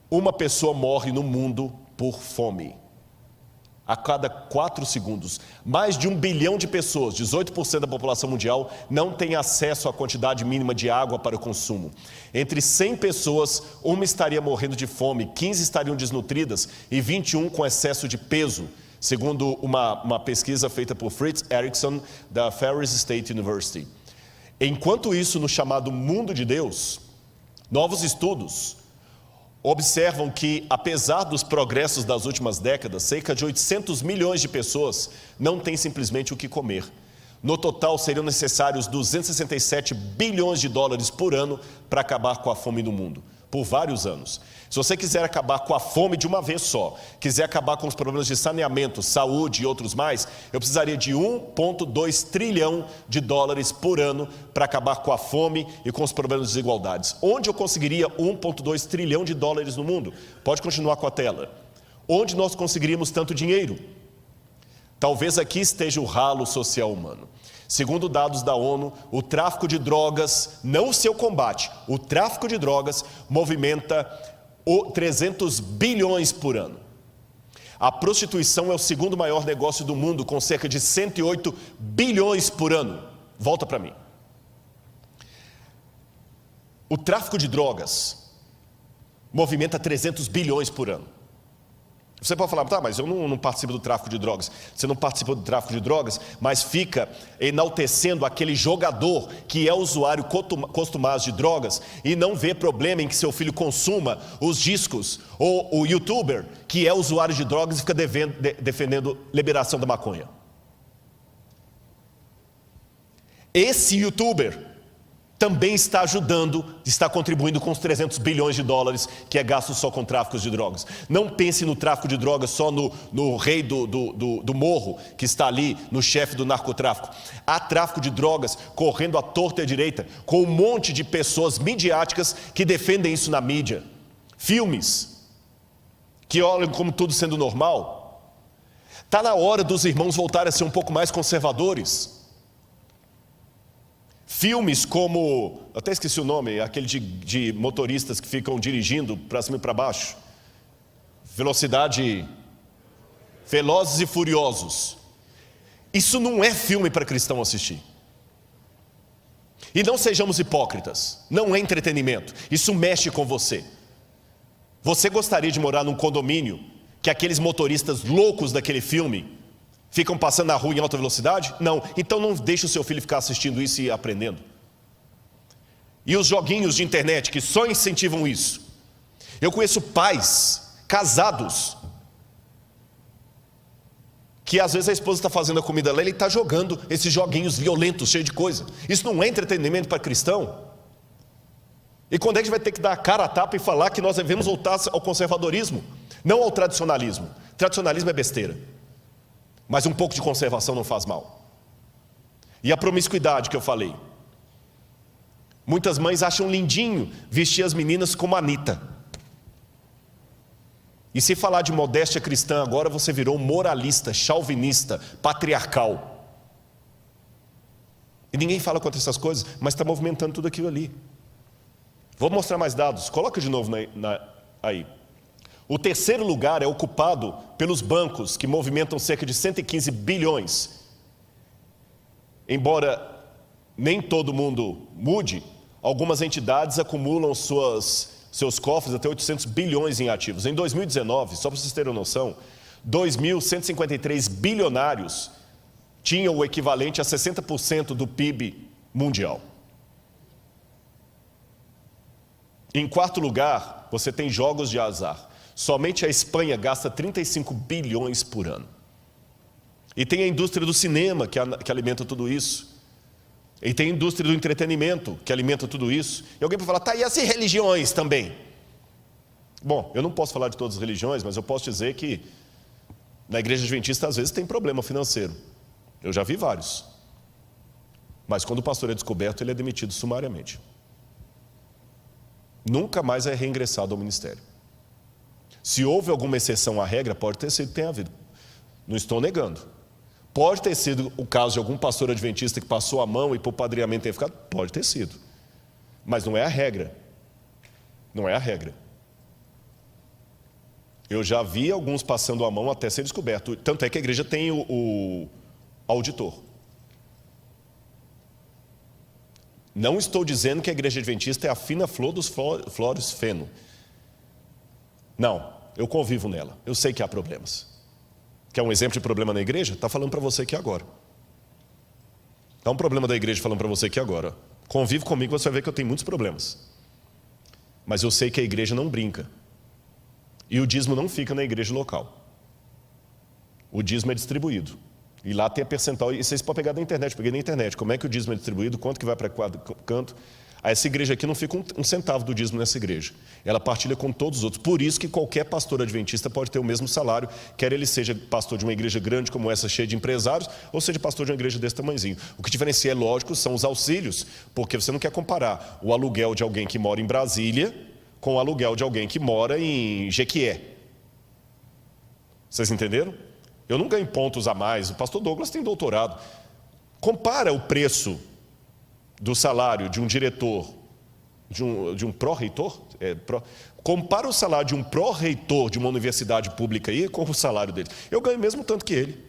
Speaker 3: uma pessoa morre no mundo por fome. A cada 4 segundos, mais de 1 bilhão de pessoas, 18% da população mundial, não tem acesso à quantidade mínima de água para o consumo. Entre 100 pessoas, uma estaria morrendo de fome, 15 estariam desnutridas e 21 com excesso de peso, segundo uma pesquisa feita por Fritz Erickson, da Ferris State University. Enquanto isso, no chamado mundo de Deus, novos estudos observam que, apesar dos progressos das últimas décadas, cerca de 800 milhões de pessoas não têm simplesmente o que comer. No total, seriam necessários 267 bilhões de dólares por ano para acabar com a fome no mundo, por vários anos. Se você quiser acabar com a fome de uma vez só, quiser acabar com os problemas de saneamento, saúde e outros mais, eu precisaria de 1,2 trilhão de dólares por ano para acabar com a fome e com os problemas de desigualdades. Onde eu conseguiria 1,2 trilhão de dólares no mundo? Pode continuar com a tela. Onde nós conseguiríamos tanto dinheiro? Talvez aqui esteja o ralo social humano. Segundo dados da ONU, o tráfico de drogas, não o seu combate, o tráfico de drogas movimenta 300 bilhões por ano. A prostituição é o segundo maior negócio do mundo, com cerca de 108 bilhões por ano. Volta para mim. O tráfico de drogas movimenta 300 bilhões por ano. Você pode falar, tá, mas eu não participo do tráfico de drogas. Você não participa do tráfico de drogas, mas fica enaltecendo aquele jogador que é usuário costumado de drogas e não vê problema em que seu filho consuma os discos, ou o youtuber que é usuário de drogas e fica defendendo liberação da maconha. Esse youtuber também está ajudando, está contribuindo com os 300 bilhões de dólares que é gasto só com tráfico de drogas. Não pense no tráfico de drogas só no rei do morro, que está ali, no chefe do narcotráfico. Há tráfico de drogas correndo à torta e à direita, com um monte de pessoas midiáticas que defendem isso na mídia. Filmes que olham como tudo sendo normal. Está na hora dos irmãos voltarem a ser um pouco mais conservadores. Filmes como, até esqueci o nome, aquele de motoristas que ficam dirigindo para cima e para baixo. Velozes e Furiosos. Isso não é filme para cristão assistir. E não sejamos hipócritas, não é entretenimento, isso mexe com você. Você gostaria de morar num condomínio que aqueles motoristas loucos daquele filme ficam passando na rua em alta velocidade? Não. Então não deixe o seu filho ficar assistindo isso e aprendendo. E os joguinhos de internet que só incentivam isso. Eu conheço pais casados que às vezes a esposa está fazendo a comida lá e ele está jogando esses joguinhos violentos, cheios de coisa. Isso não é entretenimento para cristão? E quando é que a gente vai ter que dar a cara a tapa e falar que nós devemos voltar ao conservadorismo? Não ao tradicionalismo. Tradicionalismo é besteira. Mas um pouco de conservação não faz mal. E a promiscuidade que eu falei. Muitas mães acham lindinho vestir as meninas como a Anitta. E se falar de modéstia cristã agora, você virou moralista, chauvinista, patriarcal. E ninguém fala contra essas coisas, mas está movimentando tudo aquilo ali. Vou mostrar mais dados. Coloca de novo aí. O terceiro lugar é ocupado pelos bancos, que movimentam cerca de 115 bilhões. Embora nem todo mundo mude, algumas entidades acumulam seus cofres até 800 bilhões em ativos. Em 2019, só para vocês terem uma noção, 2.153 bilionários tinham o equivalente a 60% do PIB mundial. Em quarto lugar, você tem jogos de azar. Somente a Espanha gasta 35 bilhões por ano. E tem a indústria do cinema que alimenta tudo isso. E tem a indústria do entretenimento que alimenta tudo isso. E alguém vai falar, tá, e as religiões também? Bom, eu não posso falar de todas as religiões, mas eu posso dizer que na igreja adventista às vezes tem problema financeiro. Eu já vi vários. Mas quando o pastor é descoberto, ele é demitido sumariamente. Nunca mais é reingressado ao ministério. Se houve alguma exceção à regra, pode ter sido que tenha havido. Não estou negando. Pode ter sido o caso de algum pastor adventista que passou a mão e por padrinhamento tem ficado? Pode ter sido. Mas não é a regra. Não é a regra. Eu já vi alguns passando a mão até ser descoberto. Tanto é que a igreja tem o auditor. Não estou dizendo que a igreja adventista é a fina flor dos flores feno. Não, eu convivo nela. Eu sei que há problemas. Quer um exemplo de problema na igreja? Está falando para você aqui agora. Está um problema da igreja falando para você aqui agora. Convive comigo, você vai ver que eu tenho muitos problemas. Mas eu sei que a igreja não brinca. E o dízimo não fica na igreja local. O dízimo é distribuído. E lá tem a percentual, e vocês podem pegar da internet, peguei na internet, como é que o dízimo é distribuído, quanto que vai para cada canto. Essa igreja aqui não fica um centavo do dízimo nessa igreja. Ela partilha com todos os outros. Por isso que qualquer pastor adventista pode ter o mesmo salário, quer ele seja pastor de uma igreja grande como essa, cheia de empresários, ou seja pastor de uma igreja desse tamanhozinho. O que diferencia, é lógico, são os auxílios, porque você não quer comparar o aluguel de alguém que mora em Brasília com o aluguel de alguém que mora em Jequié. Vocês entenderam? Eu não ganho pontos a mais. O pastor Douglas tem doutorado. Compara o preço do salário de um diretor, de um pró-reitor. Compara o salário de um pró-reitor de uma universidade pública aí com o salário dele. Eu ganho mesmo tanto que ele.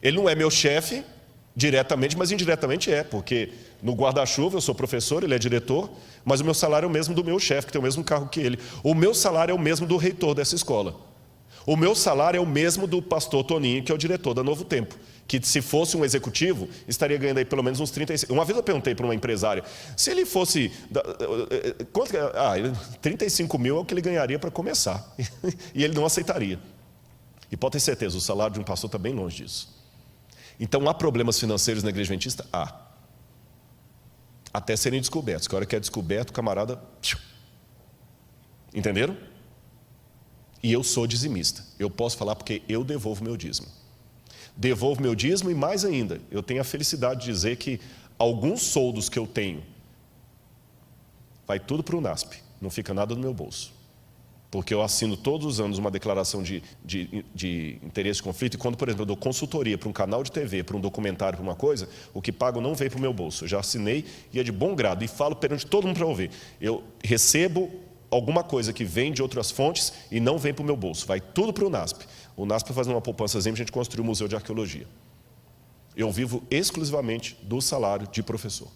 Speaker 3: Ele não é meu chefe diretamente, mas indiretamente é, porque no guarda-chuva eu sou professor, ele é diretor, mas o meu salário é o mesmo do meu chefe, que tem o mesmo cargo que ele. O meu salário é o mesmo do reitor dessa escola. O meu salário é o mesmo do pastor Toninho, que é o diretor da Novo Tempo, que se fosse um executivo, estaria ganhando aí pelo menos uns 35. Uma vez eu perguntei para uma empresária, se ele fosse... 35 mil é o que ele ganharia para começar. E ele não aceitaria. E pode ter certeza, o salário de um pastor está bem longe disso. Então há problemas financeiros na igreja adventista? Há. Até serem descobertos. Que a hora que é descoberto, o camarada... Entenderam? E eu sou dizimista. Eu posso falar porque eu devolvo meu dízimo. Devolvo meu dízimo e mais ainda, eu tenho a felicidade de dizer que alguns soldos que eu tenho, vai tudo para o NASP, não fica nada no meu bolso. Porque eu assino todos os anos uma declaração de interesse de conflito, e quando, por exemplo, eu dou consultoria para um canal de TV, para um documentário, para uma coisa, o que pago não veio para o meu bolso. Eu já assinei e é de bom grado, e falo perante todo mundo para ouvir. Eu recebo alguma coisa que vem de outras fontes e não vem para o meu bolso, vai tudo para o NASP. O NASP faz uma poupançazinha, a gente construiu o Museu de Arqueologia. Eu vivo exclusivamente do salário de professor.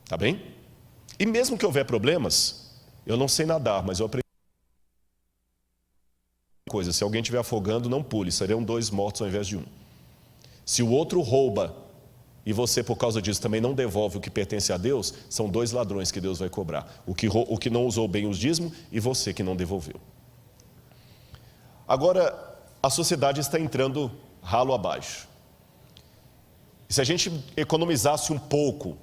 Speaker 3: Tá bem? E mesmo que houver problemas, eu não sei nadar, mas eu aprendi coisa, se alguém estiver afogando, não pule, seriam 2 mortos ao invés de 1. Se o outro rouba, e você, por causa disso, também não devolve o que pertence a Deus, são 2 ladrões que Deus vai cobrar. O que não usou bem os dízimos e você que não devolveu. Agora, a sociedade está entrando ralo abaixo. E se a gente economizasse um pouco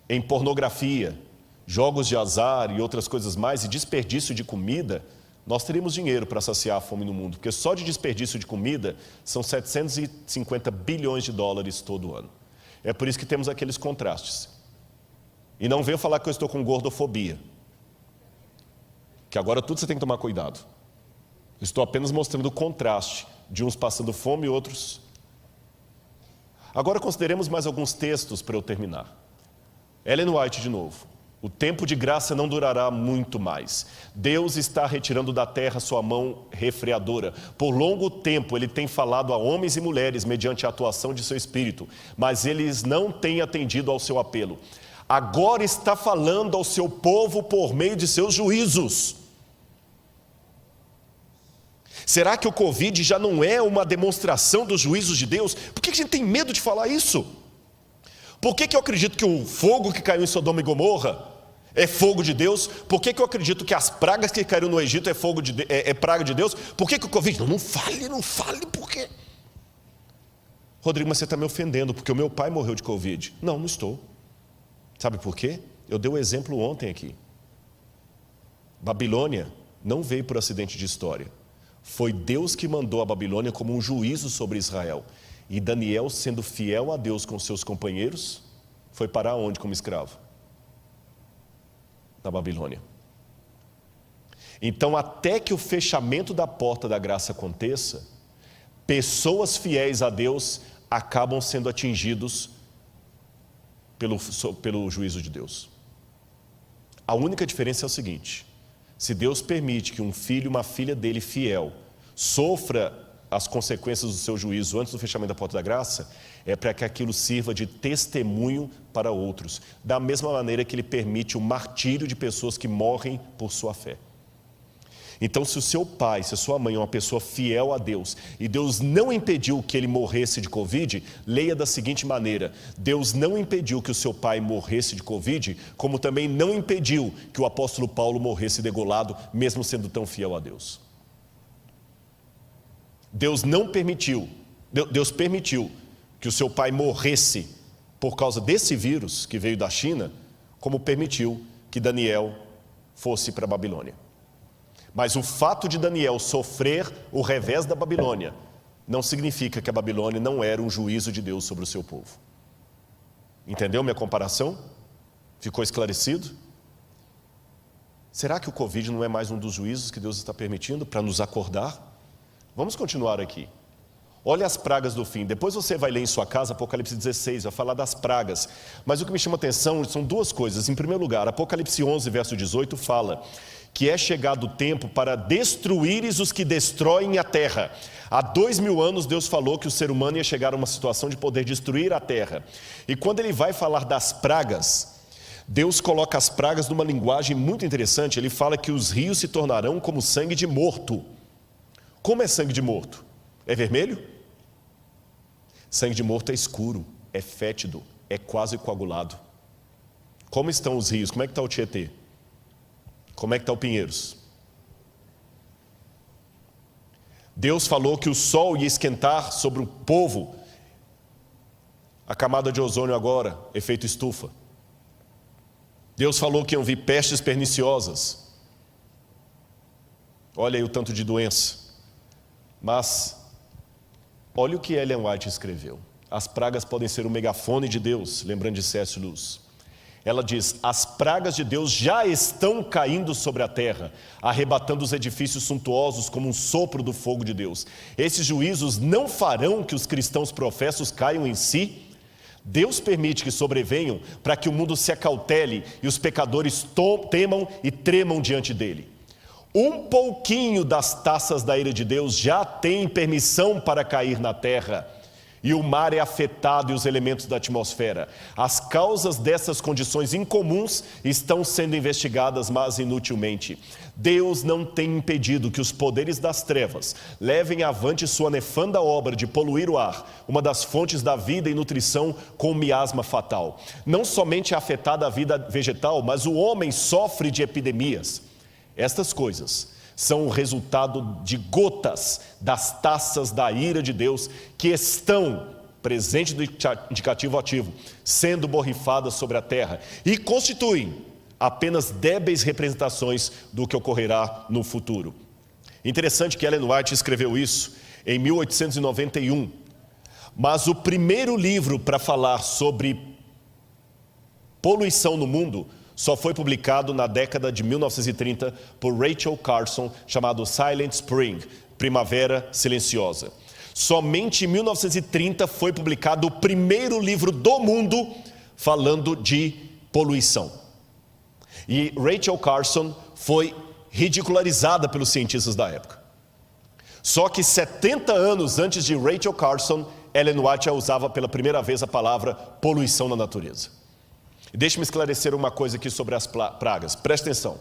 Speaker 3: em pornografia, jogos de azar e outras coisas mais, e desperdício de comida, nós teríamos dinheiro para saciar a fome no mundo. Porque só de desperdício de comida são 750 bilhões de dólares todo ano. É por isso que temos aqueles contrastes. E não venha falar que eu estou com gordofobia. Que agora tudo você tem que tomar cuidado. Estou apenas mostrando o contraste de uns passando fome e outros. Agora consideremos mais alguns textos para eu terminar. Ellen White de novo. O tempo de graça não durará muito mais. Deus está retirando da terra sua mão refreadora. Por longo tempo Ele tem falado a homens e mulheres mediante a atuação de seu Espírito, mas eles não têm atendido ao seu apelo. Agora está falando ao seu povo por meio de seus juízos. Será que o Covid já não é uma demonstração dos juízos de Deus? Por que a gente tem medo de falar isso? Por que eu acredito que o fogo que caiu em Sodoma e Gomorra É fogo de Deus? Por que eu acredito que as pragas que caíram no Egito é praga de Deus? Por que o Covid? Não fale, por quê? Rodrigo, mas você está me ofendendo, porque o meu pai morreu de Covid. Não estou. Sabe por quê? Eu dei o exemplo ontem aqui. Babilônia não veio por acidente de história. Foi Deus que mandou a Babilônia como um juízo sobre Israel. E Daniel, sendo fiel a Deus com seus companheiros, foi parar onde como escravo? Na Babilônia. Então, até que o fechamento da porta da graça aconteça, pessoas fiéis a Deus acabam sendo atingidos pelo juízo de Deus. A única diferença é o seguinte: se Deus permite que um filho e uma filha dele fiel sofra as consequências do seu juízo antes do fechamento da porta da graça, é para que aquilo sirva de testemunho para outros, da mesma maneira que Ele permite o martírio de pessoas que morrem por sua fé. Então, se o seu pai, se a sua mãe é uma pessoa fiel a Deus, e Deus não impediu que ele morresse de Covid, leia da seguinte maneira: Deus não impediu que o seu pai morresse de Covid, como também não impediu que o apóstolo Paulo morresse degolado, mesmo sendo tão fiel a Deus. Deus permitiu que o seu pai morresse por causa desse vírus que veio da China, como permitiu que Daniel fosse para a Babilônia. Mas o fato de Daniel sofrer o revés da Babilônia não significa que a Babilônia não era um juízo de Deus sobre o seu povo. Entendeu minha comparação? Ficou esclarecido? Será que o Covid não é mais um dos juízos que Deus está permitindo para nos acordar? Vamos continuar aqui. Olha as pragas do fim. Depois você vai ler em sua casa Apocalipse 16, vai falar das pragas. Mas o que me chama a atenção são duas coisas. Em primeiro lugar, Apocalipse 11, verso 18 fala que é chegado o tempo para destruíres os que destroem a terra. Há 2000 anos Deus falou que o ser humano ia chegar a uma situação de poder destruir a terra. E quando ele vai falar das pragas, Deus coloca as pragas numa linguagem muito interessante. Ele fala que os rios se tornarão como sangue de morto. Como é sangue de morto? É vermelho? Sangue de morto é escuro, é fétido, é quase coagulado. Como estão os rios? Como é que está o Tietê? Como é que está o Pinheiros? Deus falou que o sol ia esquentar sobre o povo. A camada de ozônio agora, efeito estufa. Deus falou que iam vir pestes perniciosas. Olha aí o tanto de doença. Mas olha o que Ellen White escreveu. As pragas podem ser o megafone de Deus, lembrando de C.S. Lewis. Ela diz: as pragas de Deus já estão caindo sobre a terra, arrebatando os edifícios suntuosos como um sopro do fogo de Deus. Esses juízos não farão que os cristãos professos caiam em si. Deus permite que sobrevenham para que o mundo se acautele e os pecadores temam e tremam diante dele. Um pouquinho das taças da ira de Deus já tem permissão para cair na terra, e o mar é afetado e os elementos da atmosfera. As causas dessas condições incomuns estão sendo investigadas, mas inutilmente. Deus não tem impedido que os poderes das trevas levem avante sua nefanda obra de poluir o ar, uma das fontes da vida e nutrição, com um miasma fatal. Não somente é afetada a vida vegetal, mas o homem sofre de epidemias. Estas coisas são o resultado de gotas das taças da ira de Deus que estão, presente do indicativo ativo, sendo borrifadas sobre a terra e constituem apenas débeis representações do que ocorrerá no futuro. Interessante que Ellen White escreveu isso em 1891, mas o primeiro livro para falar sobre poluição no mundo só foi publicado na década de 1930 por Rachel Carson, chamado Silent Spring, Primavera Silenciosa. Somente em 1930 foi publicado o primeiro livro do mundo falando de poluição. E Rachel Carson foi ridicularizada pelos cientistas da época. Só que 70 anos antes de Rachel Carson, Ellen White já usava pela primeira vez a palavra poluição na natureza. Deixe-me esclarecer uma coisa aqui sobre as pragas. Preste atenção.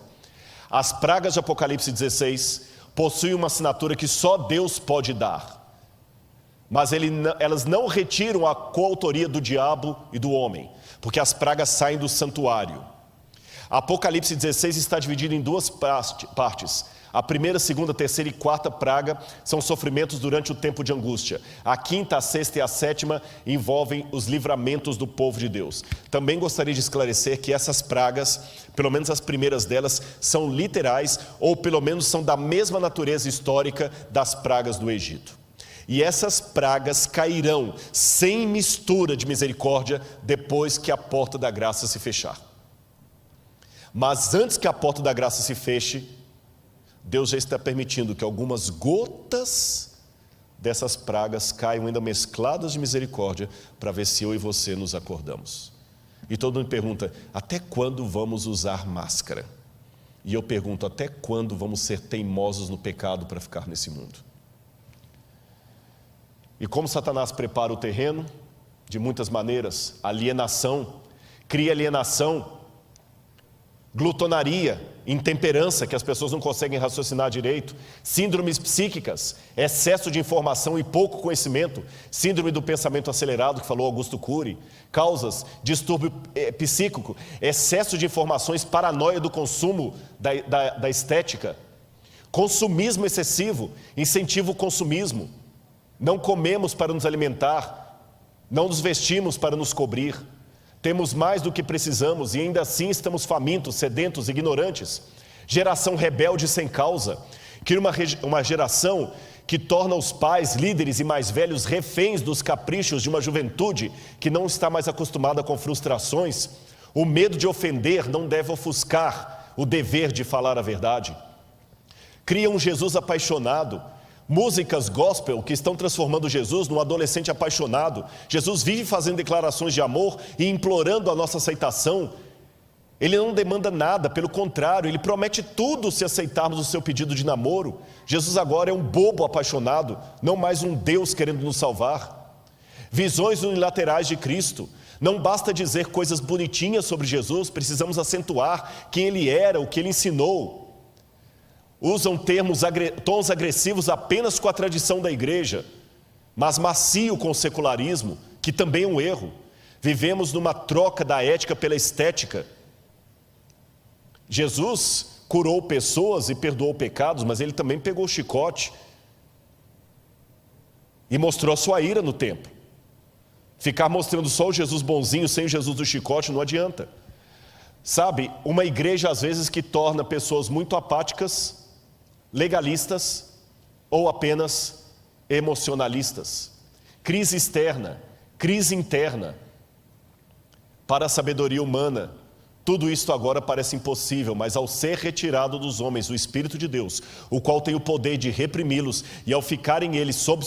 Speaker 3: As pragas de Apocalipse 16 possuem uma assinatura que só Deus pode dar. Mas elas não retiram a coautoria do diabo e do homem, porque as pragas saem do santuário. Apocalipse 16 está dividido em duas partes. A primeira, segunda, terceira e quarta praga são sofrimentos durante o tempo de angústia. A quinta, a sexta e a sétima envolvem os livramentos do povo de Deus. Também gostaria de esclarecer que essas pragas, pelo menos as primeiras delas, são literais, ou pelo menos são da mesma natureza histórica das pragas do Egito. E essas pragas cairão sem mistura de misericórdia depois que a porta da graça se fechar. Mas antes que a porta da graça se feche, Deus já está permitindo que algumas gotas dessas pragas caiam ainda mescladas de misericórdia, para ver se eu e você nos acordamos. E todo mundo pergunta: até quando vamos usar máscara? E eu pergunto: até quando vamos ser teimosos no pecado para ficar nesse mundo? E como Satanás prepara o terreno? De muitas maneiras. Alienação, cria alienação, glutonaria, intemperança, que as pessoas não conseguem raciocinar direito, síndromes psíquicas, excesso de informação e pouco conhecimento, síndrome do pensamento acelerado, que falou Augusto Cury, causas, distúrbio psíquico, excesso de informações, paranoia do consumo da estética, consumismo excessivo, incentiva o consumismo, não comemos para nos alimentar, não nos vestimos para nos cobrir, temos mais do que precisamos e ainda assim estamos famintos, sedentos, ignorantes. Geração rebelde sem causa. Cria uma geração que torna os pais, líderes e mais velhos reféns dos caprichos de uma juventude que não está mais acostumada com frustrações. O medo de ofender não deve ofuscar o dever de falar a verdade. Cria um Jesus apaixonado. Músicas gospel que estão transformando Jesus num adolescente apaixonado. Jesus vive fazendo declarações de amor e implorando a nossa aceitação. Ele não demanda nada, pelo contrário, ele promete tudo se aceitarmos o seu pedido de namoro. Jesus agora é um bobo apaixonado, não mais um Deus querendo nos salvar. Visões unilaterais de Cristo. Não basta dizer coisas bonitinhas sobre Jesus, precisamos acentuar quem ele era, o que ele ensinou. Usam tons agressivos apenas com a tradição da igreja, mas macio com o secularismo, que também é um erro. Vivemos numa troca da ética pela estética. Jesus curou pessoas e perdoou pecados, mas ele também pegou o chicote e mostrou a sua ira no templo. Ficar mostrando só o Jesus bonzinho sem o Jesus do chicote não adianta. Sabe, uma igreja às vezes que torna pessoas muito apáticas, legalistas ou apenas emocionalistas. Crise externa, crise interna. Para a sabedoria humana, tudo isto agora parece impossível, mas ao ser retirado dos homens o Espírito de Deus, o qual tem o poder de reprimi-los, e ao ficarem eles sob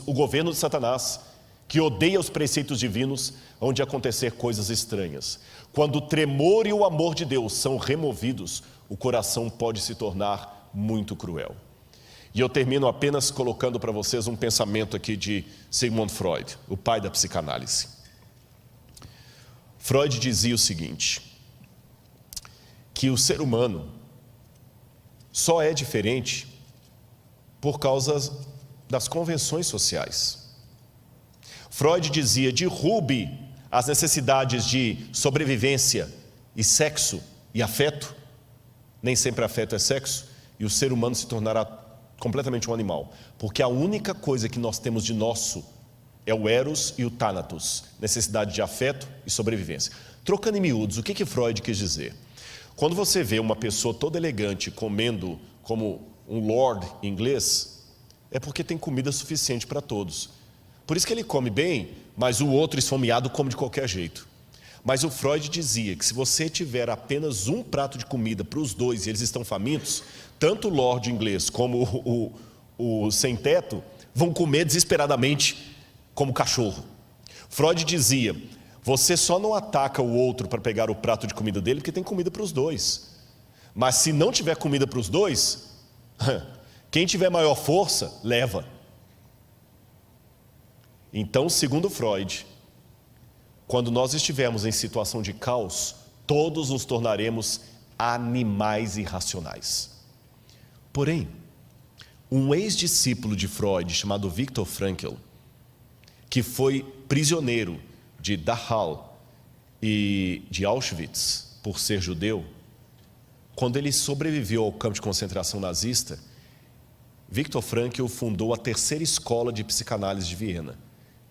Speaker 3: o governo de Satanás, que odeia os preceitos divinos, hão de acontecer coisas estranhas. Quando o tremor e o amor de Deus são removidos, o coração pode se tornar muito cruel. E eu termino apenas colocando para vocês um pensamento aqui de Sigmund Freud, o pai da psicanálise. Freud dizia o seguinte, que o ser humano só é diferente por causa das convenções sociais. Freud dizia: derrube as necessidades de sobrevivência e sexo e afeto, nem sempre afeto é sexo, e o ser humano se tornará completamente um animal, porque a única coisa que nós temos de nosso é o eros e o thanatos, necessidade de afeto e sobrevivência. Trocando em miúdos, o que Freud quis dizer? Quando você vê uma pessoa toda elegante comendo como um lord inglês, é porque tem comida suficiente para todos. Por isso que ele come bem, mas o outro esfomeado come de qualquer jeito. Mas o Freud dizia que se você tiver apenas um prato de comida para os dois e eles estão famintos, tanto o lord inglês como o sem-teto vão comer desesperadamente como cachorro. Freud dizia: você só não ataca o outro para pegar o prato de comida dele porque tem comida para os dois. Mas se não tiver comida para os dois, quem tiver maior força, leva. Então, segundo Freud, quando nós estivermos em situação de caos, todos nos tornaremos animais irracionais. Porém, um ex-discípulo de Freud, chamado Viktor Frankl, que foi prisioneiro de Dachau e de Auschwitz, por ser judeu, quando ele sobreviveu ao campo de concentração nazista, Viktor Frankl fundou a terceira escola de psicanálise de Viena,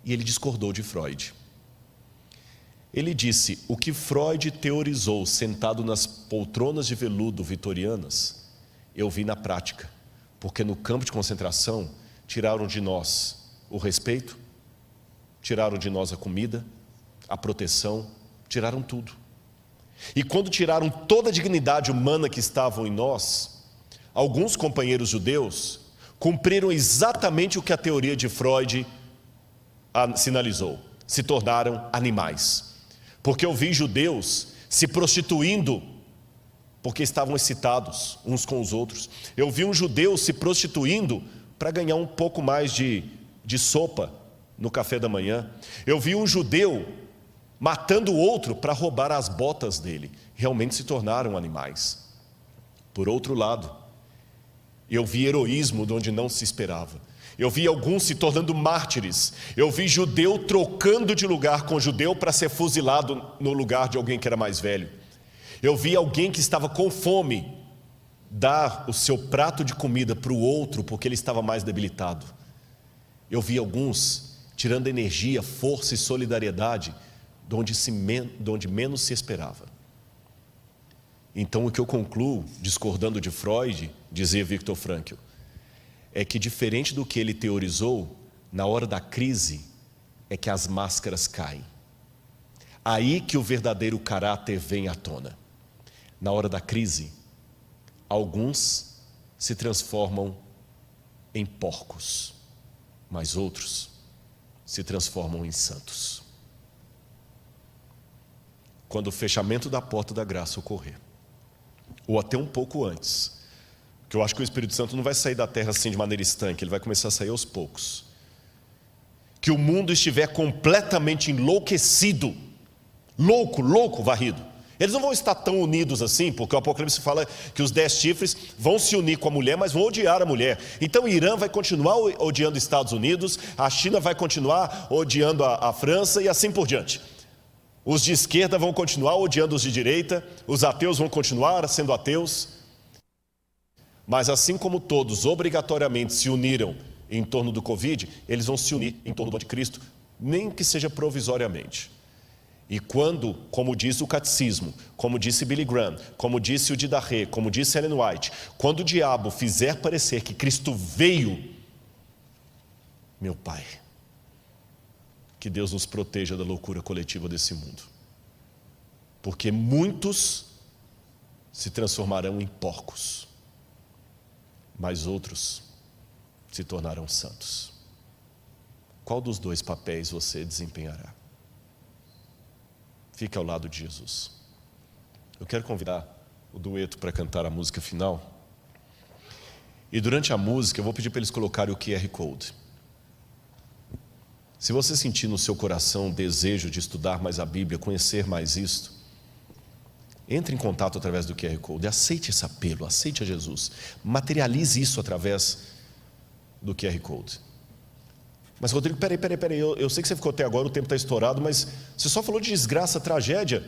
Speaker 3: e ele discordou de Freud. Ele disse: o que Freud teorizou sentado nas poltronas de veludo vitorianas, eu vi na prática, porque no campo de concentração tiraram de nós o respeito, tiraram de nós a comida, a proteção, tiraram tudo. E quando tiraram toda a dignidade humana que estava em nós, alguns companheiros judeus cumpriram exatamente o que a teoria de Freud sinalizou: se tornaram animais. Porque eu vi judeus se prostituindo porque estavam excitados uns com os outros. Eu vi um judeu se prostituindo para ganhar um pouco mais de sopa no café da manhã. Eu vi um judeu matando o outro para roubar as botas dele. Realmente se tornaram animais. Por outro lado, eu vi heroísmo de onde não se esperava. Eu vi alguns se tornando mártires. Eu vi judeu trocando de lugar com judeu para ser fuzilado no lugar de alguém que era mais velho. Eu vi alguém que estava com fome dar o seu prato de comida para o outro porque ele estava mais debilitado. Eu vi alguns tirando energia, força e solidariedade de onde menos se esperava. Então o que eu concluo, discordando de Freud, dizia Viktor Frankl, é que diferente do que ele teorizou, na hora da crise é que as máscaras caem. Aí que o verdadeiro caráter vem à tona. Na hora da crise, alguns se transformam em porcos, mas outros se transformam em santos. Quando o fechamento da porta da graça ocorrer, ou até um pouco antes, que eu acho que o Espírito Santo não vai sair da terra assim de maneira estanque, ele vai começar a sair aos poucos. Que o mundo estiver completamente enlouquecido, louco, varrido. Eles não vão estar tão unidos assim, porque o Apocalipse fala que os 10 chifres vão se unir com a mulher, mas vão odiar a mulher. Então o Irã vai continuar odiando os Estados Unidos, a China vai continuar odiando a França e assim por diante. Os de esquerda vão continuar odiando os de direita, os ateus vão continuar sendo ateus. Mas assim como todos obrigatoriamente se uniram em torno do Covid, eles vão se unir em torno do anticristo, nem que seja provisoriamente. E quando, como diz o catecismo, como disse Billy Graham, como disse o Didarré, como disse Ellen White, quando o diabo fizer parecer que Cristo veio, meu Pai, que Deus nos proteja da loucura coletiva desse mundo. Porque muitos se transformarão em porcos, mas outros se tornarão santos. Qual dos dois papéis você desempenhará? Fique ao lado de Jesus. Eu quero convidar o dueto para cantar a música final. E durante a música eu vou pedir para eles colocarem o QR Code. Se você sentir no seu coração o desejo de estudar mais a Bíblia, conhecer mais isto, entre em contato através do QR Code, aceite esse apelo, aceite a Jesus, materialize isso através do QR Code. Mas Rodrigo, peraí, eu sei que você ficou até agora, o tempo está estourado, mas você só falou de desgraça, tragédia.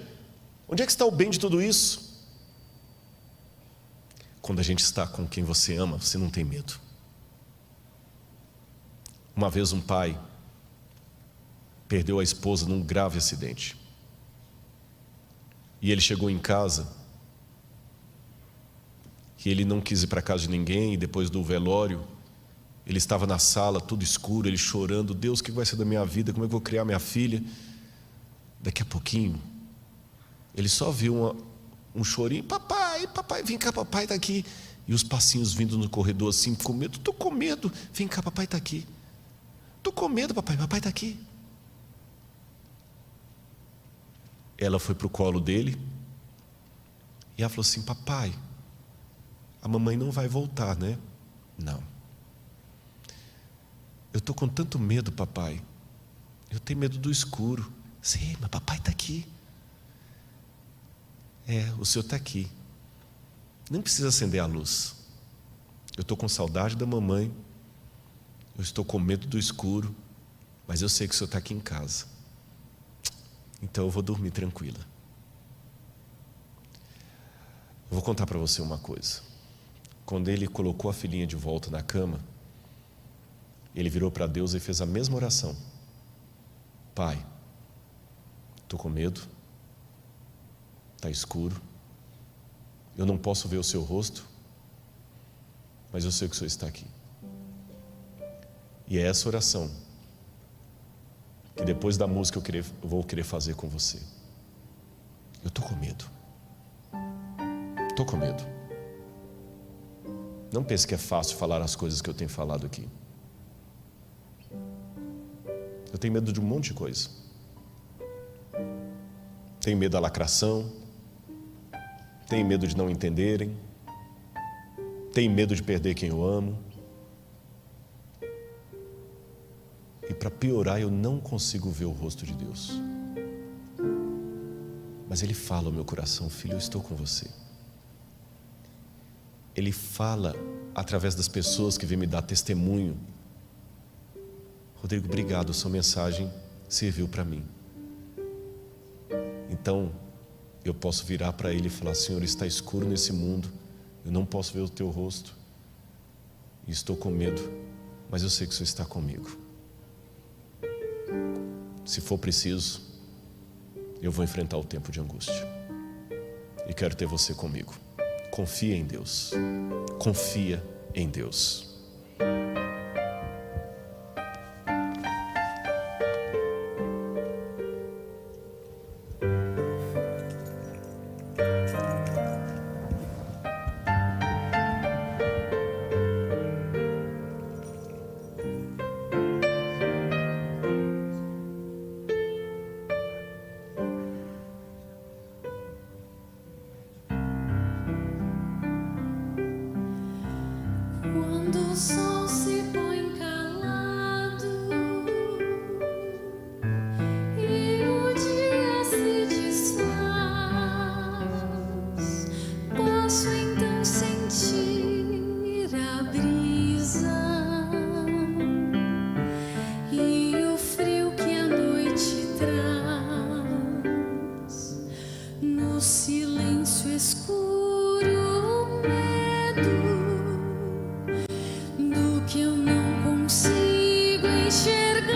Speaker 3: Onde é que está o bem de tudo isso? Quando a gente está com quem você ama, você não tem medo. Uma vez um pai perdeu a esposa num grave acidente. E ele chegou em casa, e ele não quis ir para casa de ninguém, e depois do velório, ele estava na sala, tudo escuro, ele chorando, Deus, o que vai ser da minha vida, como é que eu vou criar minha filha? Daqui a pouquinho, ele só viu um chorinho, papai, vem cá, papai está aqui. E os passinhos vindo no corredor assim, com medo, estou com medo, vem cá, papai está aqui. Estou com medo, papai está aqui. Ela foi para o colo dele, e ela falou assim, papai, a mamãe não vai voltar, né? Não. Eu estou com tanto medo, papai. Eu tenho medo do escuro. Sim, mas papai está aqui. O senhor está aqui. Não precisa acender a luz. Eu estou com saudade da mamãe. Eu estou com medo do escuro. Mas eu sei que o senhor está aqui em casa. Então eu vou dormir tranquila. vou contar para você uma coisa. Quando ele colocou a filhinha de volta na cama, ele virou para Deus e fez a mesma oração. Pai, estou com medo, está escuro, eu não posso ver o seu rosto, mas eu sei que o Senhor está aqui. E é essa oração que depois da música eu vou querer fazer com você. Eu estou com medo. Estou com medo. Não pense que é fácil falar as coisas que eu tenho falado aqui. Eu tenho medo de um monte de coisa. Tenho medo da lacração. Tenho medo de não entenderem. Tenho medo de perder quem eu amo. E para piorar, eu não consigo ver o rosto de Deus. Mas Ele fala ao meu coração: filho, eu estou com você. Ele fala através das pessoas que vêm me dar testemunho. Rodrigo, obrigado, sua mensagem serviu para mim. Então, eu posso virar para Ele e falar: Senhor, está escuro nesse mundo, eu não posso ver o Teu rosto, e estou com medo, mas eu sei que o Senhor está comigo. Se for preciso, eu vou enfrentar o tempo de angústia, e quero ter você comigo. Confia em Deus. Confia em Deus.
Speaker 2: Quando o sol se põe calado e o dia se desfaz, posso então sentir a brisa e o frio que a noite traz. No silêncio escuro, o medo do que eu não consigo enxergar,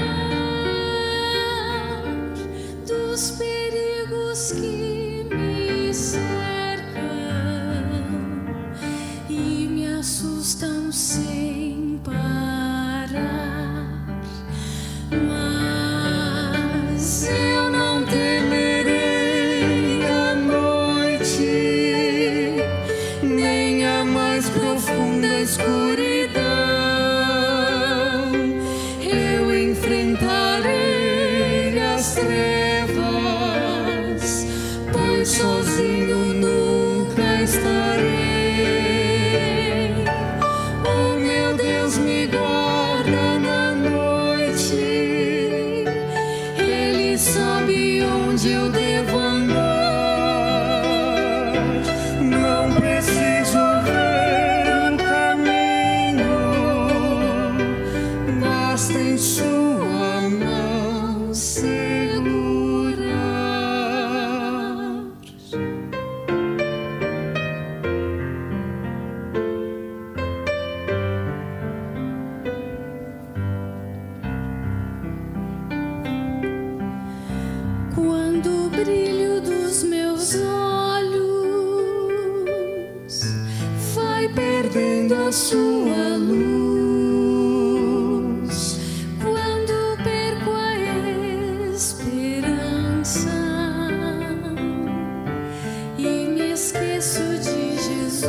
Speaker 2: dos perigos que me cercam e me assustam sem parar. Mas eu não temerei a noite, nem a mais profunda escuridão. Eu enfrentarei as trevas, pois sozinho nunca estarei. O meu Deus me guarda na noite, Ele sabe onde eu devo andar. Não preciso ver o caminho, basta em sua mão segurar. Quando o brilho dos meus olhos vai perdendo a sua luz, quando perco a esperança e me esqueço de Jesus,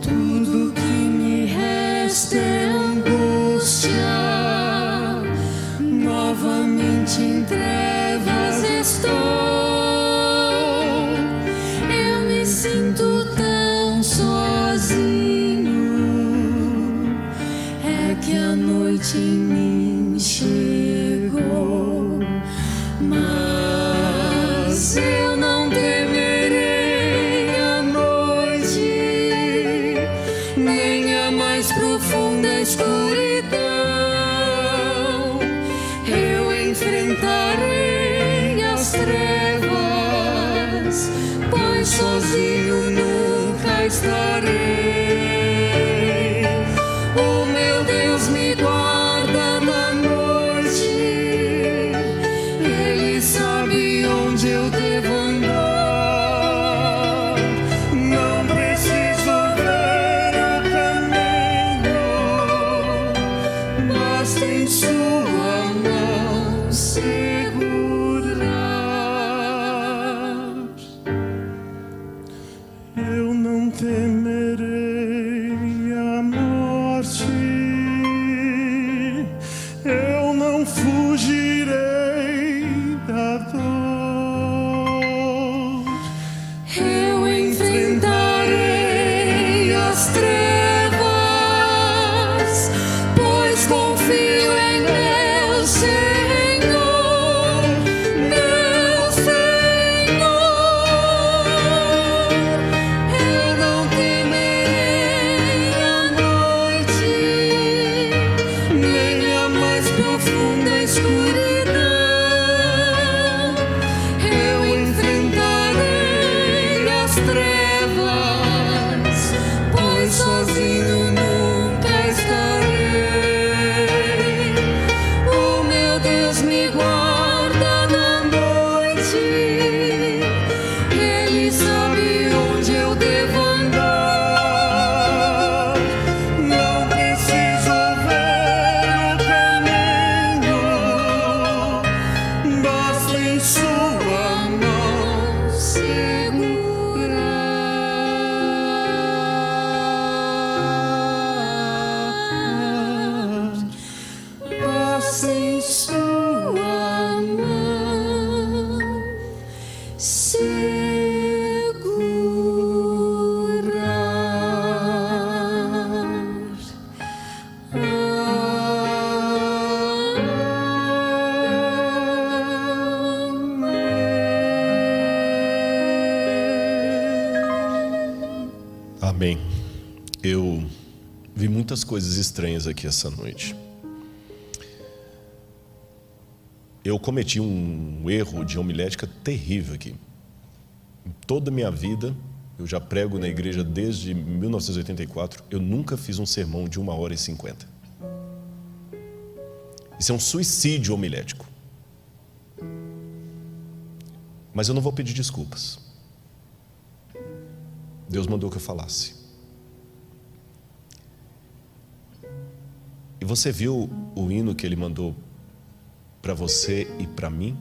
Speaker 2: tudo que me resta é angústia. Novamente em trevas estou, eu me sinto tão sozinho. É que a noite em mim chegou, mas eu não temerei a noite, nem a mais profunda escuridão. Eu enfrentarei as trevas, estarei. O meu Deus me guarda na noite, Ele sabe onde eu devo andar. Não preciso ver o caminho, basta em sua mão segurar. Eu não temerei a morte, eu não fugirei da dor. Eu enfrentarei as trevas, pois confio em meu Senhor, meu Senhor. Eu não temerei a noite, nem a mais profunda escuridão. Eu enfrentarei as trevas, pois sozinho nunca estarei. O meu Deus me guarda na noite, Ele sabe onde eu devo andar. Não preciso ver o caminho, basta em sua mão segurar. Basta em sua mão segurar.
Speaker 3: Amém. Eu vi muitas coisas estranhas aqui essa noite. Eu cometi um erro de homilética terrível aqui. Em toda a minha vida, eu já prego na igreja desde 1984, eu nunca fiz um sermão de 1h50. Isso é um suicídio homilético. Mas eu não vou pedir desculpas. Deus mandou que eu falasse. E você viu o hino que Ele mandou para você e para mim?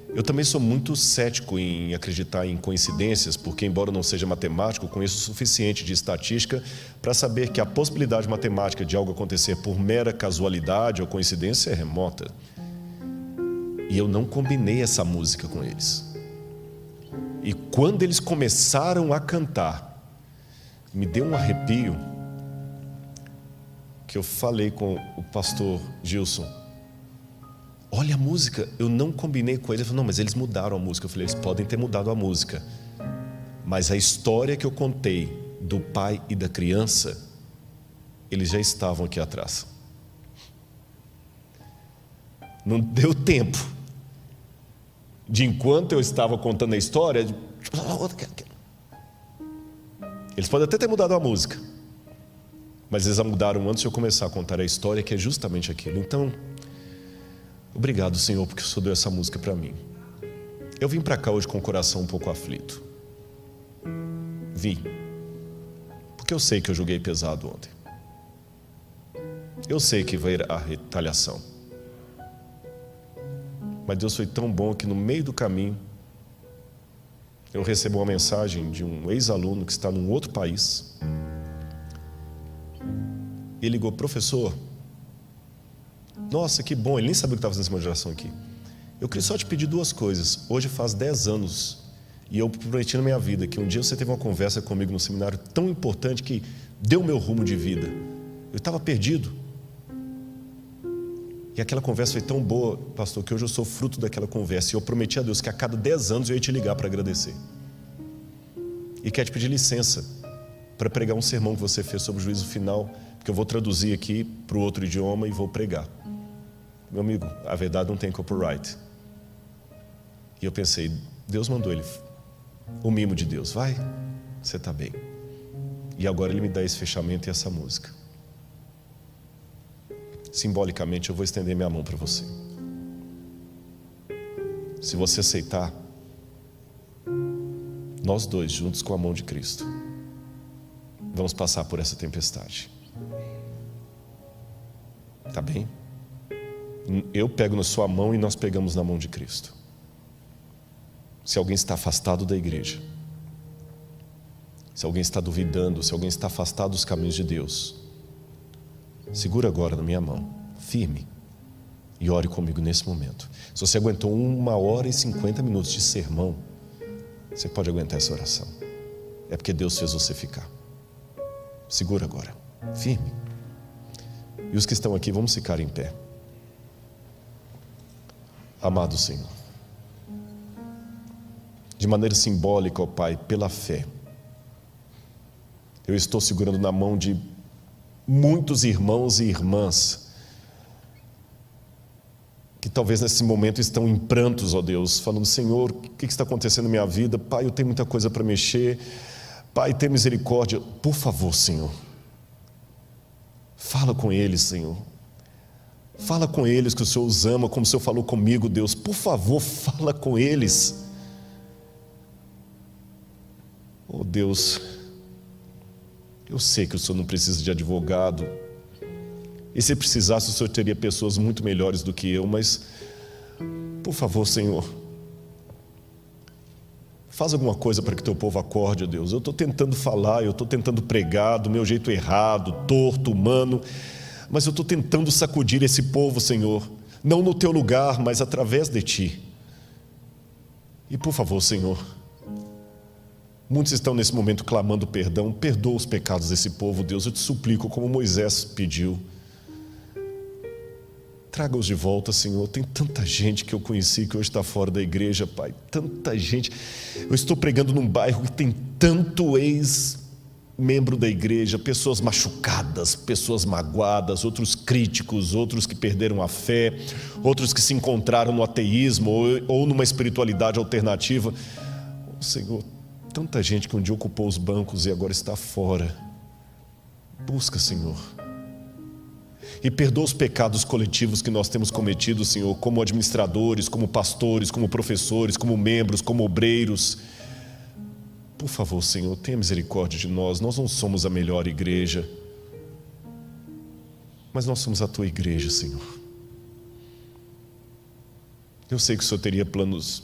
Speaker 3: Eu também sou muito cético em acreditar em coincidências, porque embora eu não seja matemático, eu conheço o suficiente de estatística para saber que a possibilidade matemática de algo acontecer por mera casualidade ou coincidência é remota. E eu não combinei essa música com eles. E quando eles começaram a cantar, me deu um arrepio, que eu falei com o pastor Gilson: olha a música, eu não combinei com eles. Ele falou: não, mas eles mudaram a música. Eu falei: eles podem ter mudado a música, mas a história que eu contei do pai e da criança, eles já estavam aqui atrás. Não deu tempo de, enquanto eu estava contando a história, eles podem até ter mudado a música, mas eles a mudaram antes de eu começar a contar a história, que é justamente aquilo. Então, obrigado, Senhor, porque o Senhor deu essa música para mim. Eu vim para cá hoje com o coração um pouco aflito. Vim porque eu sei que eu joguei pesado ontem. Eu sei que vai ir a retaliação. Mas Deus foi tão bom que no meio do caminho eu recebi uma mensagem de um ex-aluno que está num outro país. Ele ligou: professor, nossa, que bom, ele nem sabia o que estava fazendo essa moderação aqui. Eu queria só te pedir duas coisas. Hoje faz 10 anos e eu prometi na minha vida que um dia você teve uma conversa comigo num seminário tão importante que deu meu rumo de vida. Eu estava perdido. E aquela conversa foi tão boa, pastor, que hoje eu sou fruto daquela conversa. E eu prometi a Deus que a cada 10 anos eu ia te ligar para agradecer. E quero te pedir licença para pregar um sermão que você fez sobre o juízo final, porque eu vou traduzir aqui para o outro idioma e vou pregar. Meu amigo, a verdade não tem copyright. E eu pensei: Deus mandou ele, o mimo de Deus, vai Você está bem. E agora Ele me dá esse fechamento e essa música. Simbolicamente eu vou estender minha mão para você. Se você aceitar, nós dois, juntos com a mão de Cristo, vamos passar por essa tempestade. Tá bem? Eu pego na sua mão e nós pegamos na mão de Cristo. Se alguém está afastado da igreja, se alguém está duvidando, se alguém está afastado dos caminhos de Deus, segura agora na minha mão, firme, e ore comigo nesse momento. Se você aguentou 1h50 de sermão, você pode aguentar essa oração. É porque Deus fez você ficar. Segura agora, firme. E os que estão aqui, vamos ficar em pé. Amado Senhor, de maneira simbólica, ó Pai, pela fé, eu estou segurando na mão de muitos irmãos e irmãs que talvez nesse momento estão em prantos, ó Deus, falando: Senhor, o que está acontecendo na minha vida? Pai, eu tenho muita coisa para mexer. Pai, tem misericórdia. Por favor, Senhor, fala com eles, Senhor. Fala com eles que o Senhor os ama, como o Senhor falou comigo, Deus. Por favor, fala com eles. Oh Deus, eu sei que o Senhor não precisa de advogado, e se precisasse o Senhor teria pessoas muito melhores do que eu, mas por favor, Senhor, faz alguma coisa para que teu povo acorde, ó Deus. Eu estou tentando falar, eu estou tentando pregar do meu jeito errado, torto, humano, mas eu estou tentando sacudir esse povo, Senhor, não no teu lugar, mas através de ti. E por favor, Senhor, muitos estão nesse momento clamando perdão. Perdoa os pecados desse povo, Deus, eu te suplico, como Moisés pediu. Traga-os de volta, Senhor. Tem tanta gente que eu conheci que hoje está fora da igreja, Pai. Tanta gente. Eu estou pregando num bairro que tem tanto ex-membro da igreja, pessoas machucadas, pessoas magoadas, outros críticos, outros que perderam a fé, outros que se encontraram no ateísmo ou numa espiritualidade alternativa. Oh, Senhor, tanta gente que um dia ocupou os bancos e agora está fora. Busca, Senhor. E perdoa os pecados coletivos que nós temos cometido, Senhor, como administradores, como pastores, como professores, como membros, como obreiros. Por favor, Senhor, tenha misericórdia de nós. Nós não somos a melhor igreja, mas nós somos a tua igreja, Senhor. Eu sei que o Senhor teria planos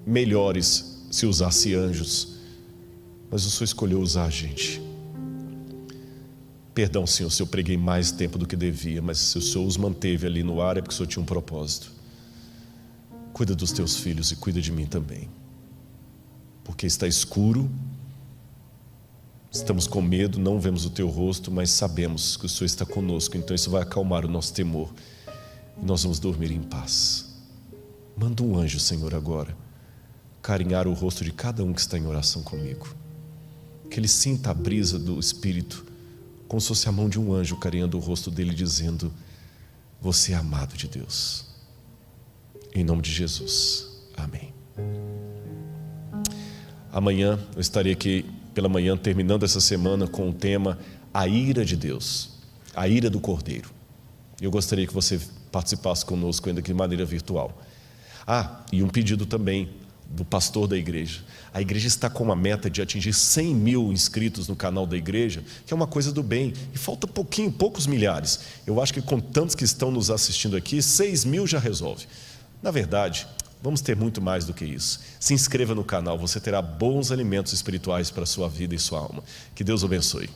Speaker 3: melhores se usasse anjos, mas o Senhor escolheu usar a gente. Perdão, Senhor, se eu preguei mais tempo do que devia, mas se o Senhor os manteve ali no ar é porque o Senhor tinha um propósito. Cuida dos teus filhos e cuida de mim também, porque está escuro, estamos com medo, não vemos o teu rosto, mas sabemos que o Senhor está conosco, então isso vai acalmar o nosso temor e nós vamos dormir em paz. Manda um anjo, Senhor, agora carinhar o rosto de cada um que está em oração comigo, que ele sinta a brisa do Espírito, como se fosse a mão de um anjo carinhando o rosto dele, dizendo: você é amado de Deus. Em nome de Jesus, amém. Amanhã eu estarei aqui pela manhã, terminando essa semana com o tema A Ira de Deus, a ira do Cordeiro. Eu gostaria que você participasse conosco ainda que de maneira virtual. E um pedido também do pastor da igreja. A igreja está com uma meta de atingir 100 mil inscritos no canal da igreja, que é uma coisa do bem, e falta poucos milhares. Eu acho que com tantos que estão nos assistindo aqui, 6 mil já resolve. Na verdade, vamos ter muito mais do que isso. Se inscreva no canal, você terá bons alimentos espirituais para a sua vida e sua alma. Que Deus o abençoe.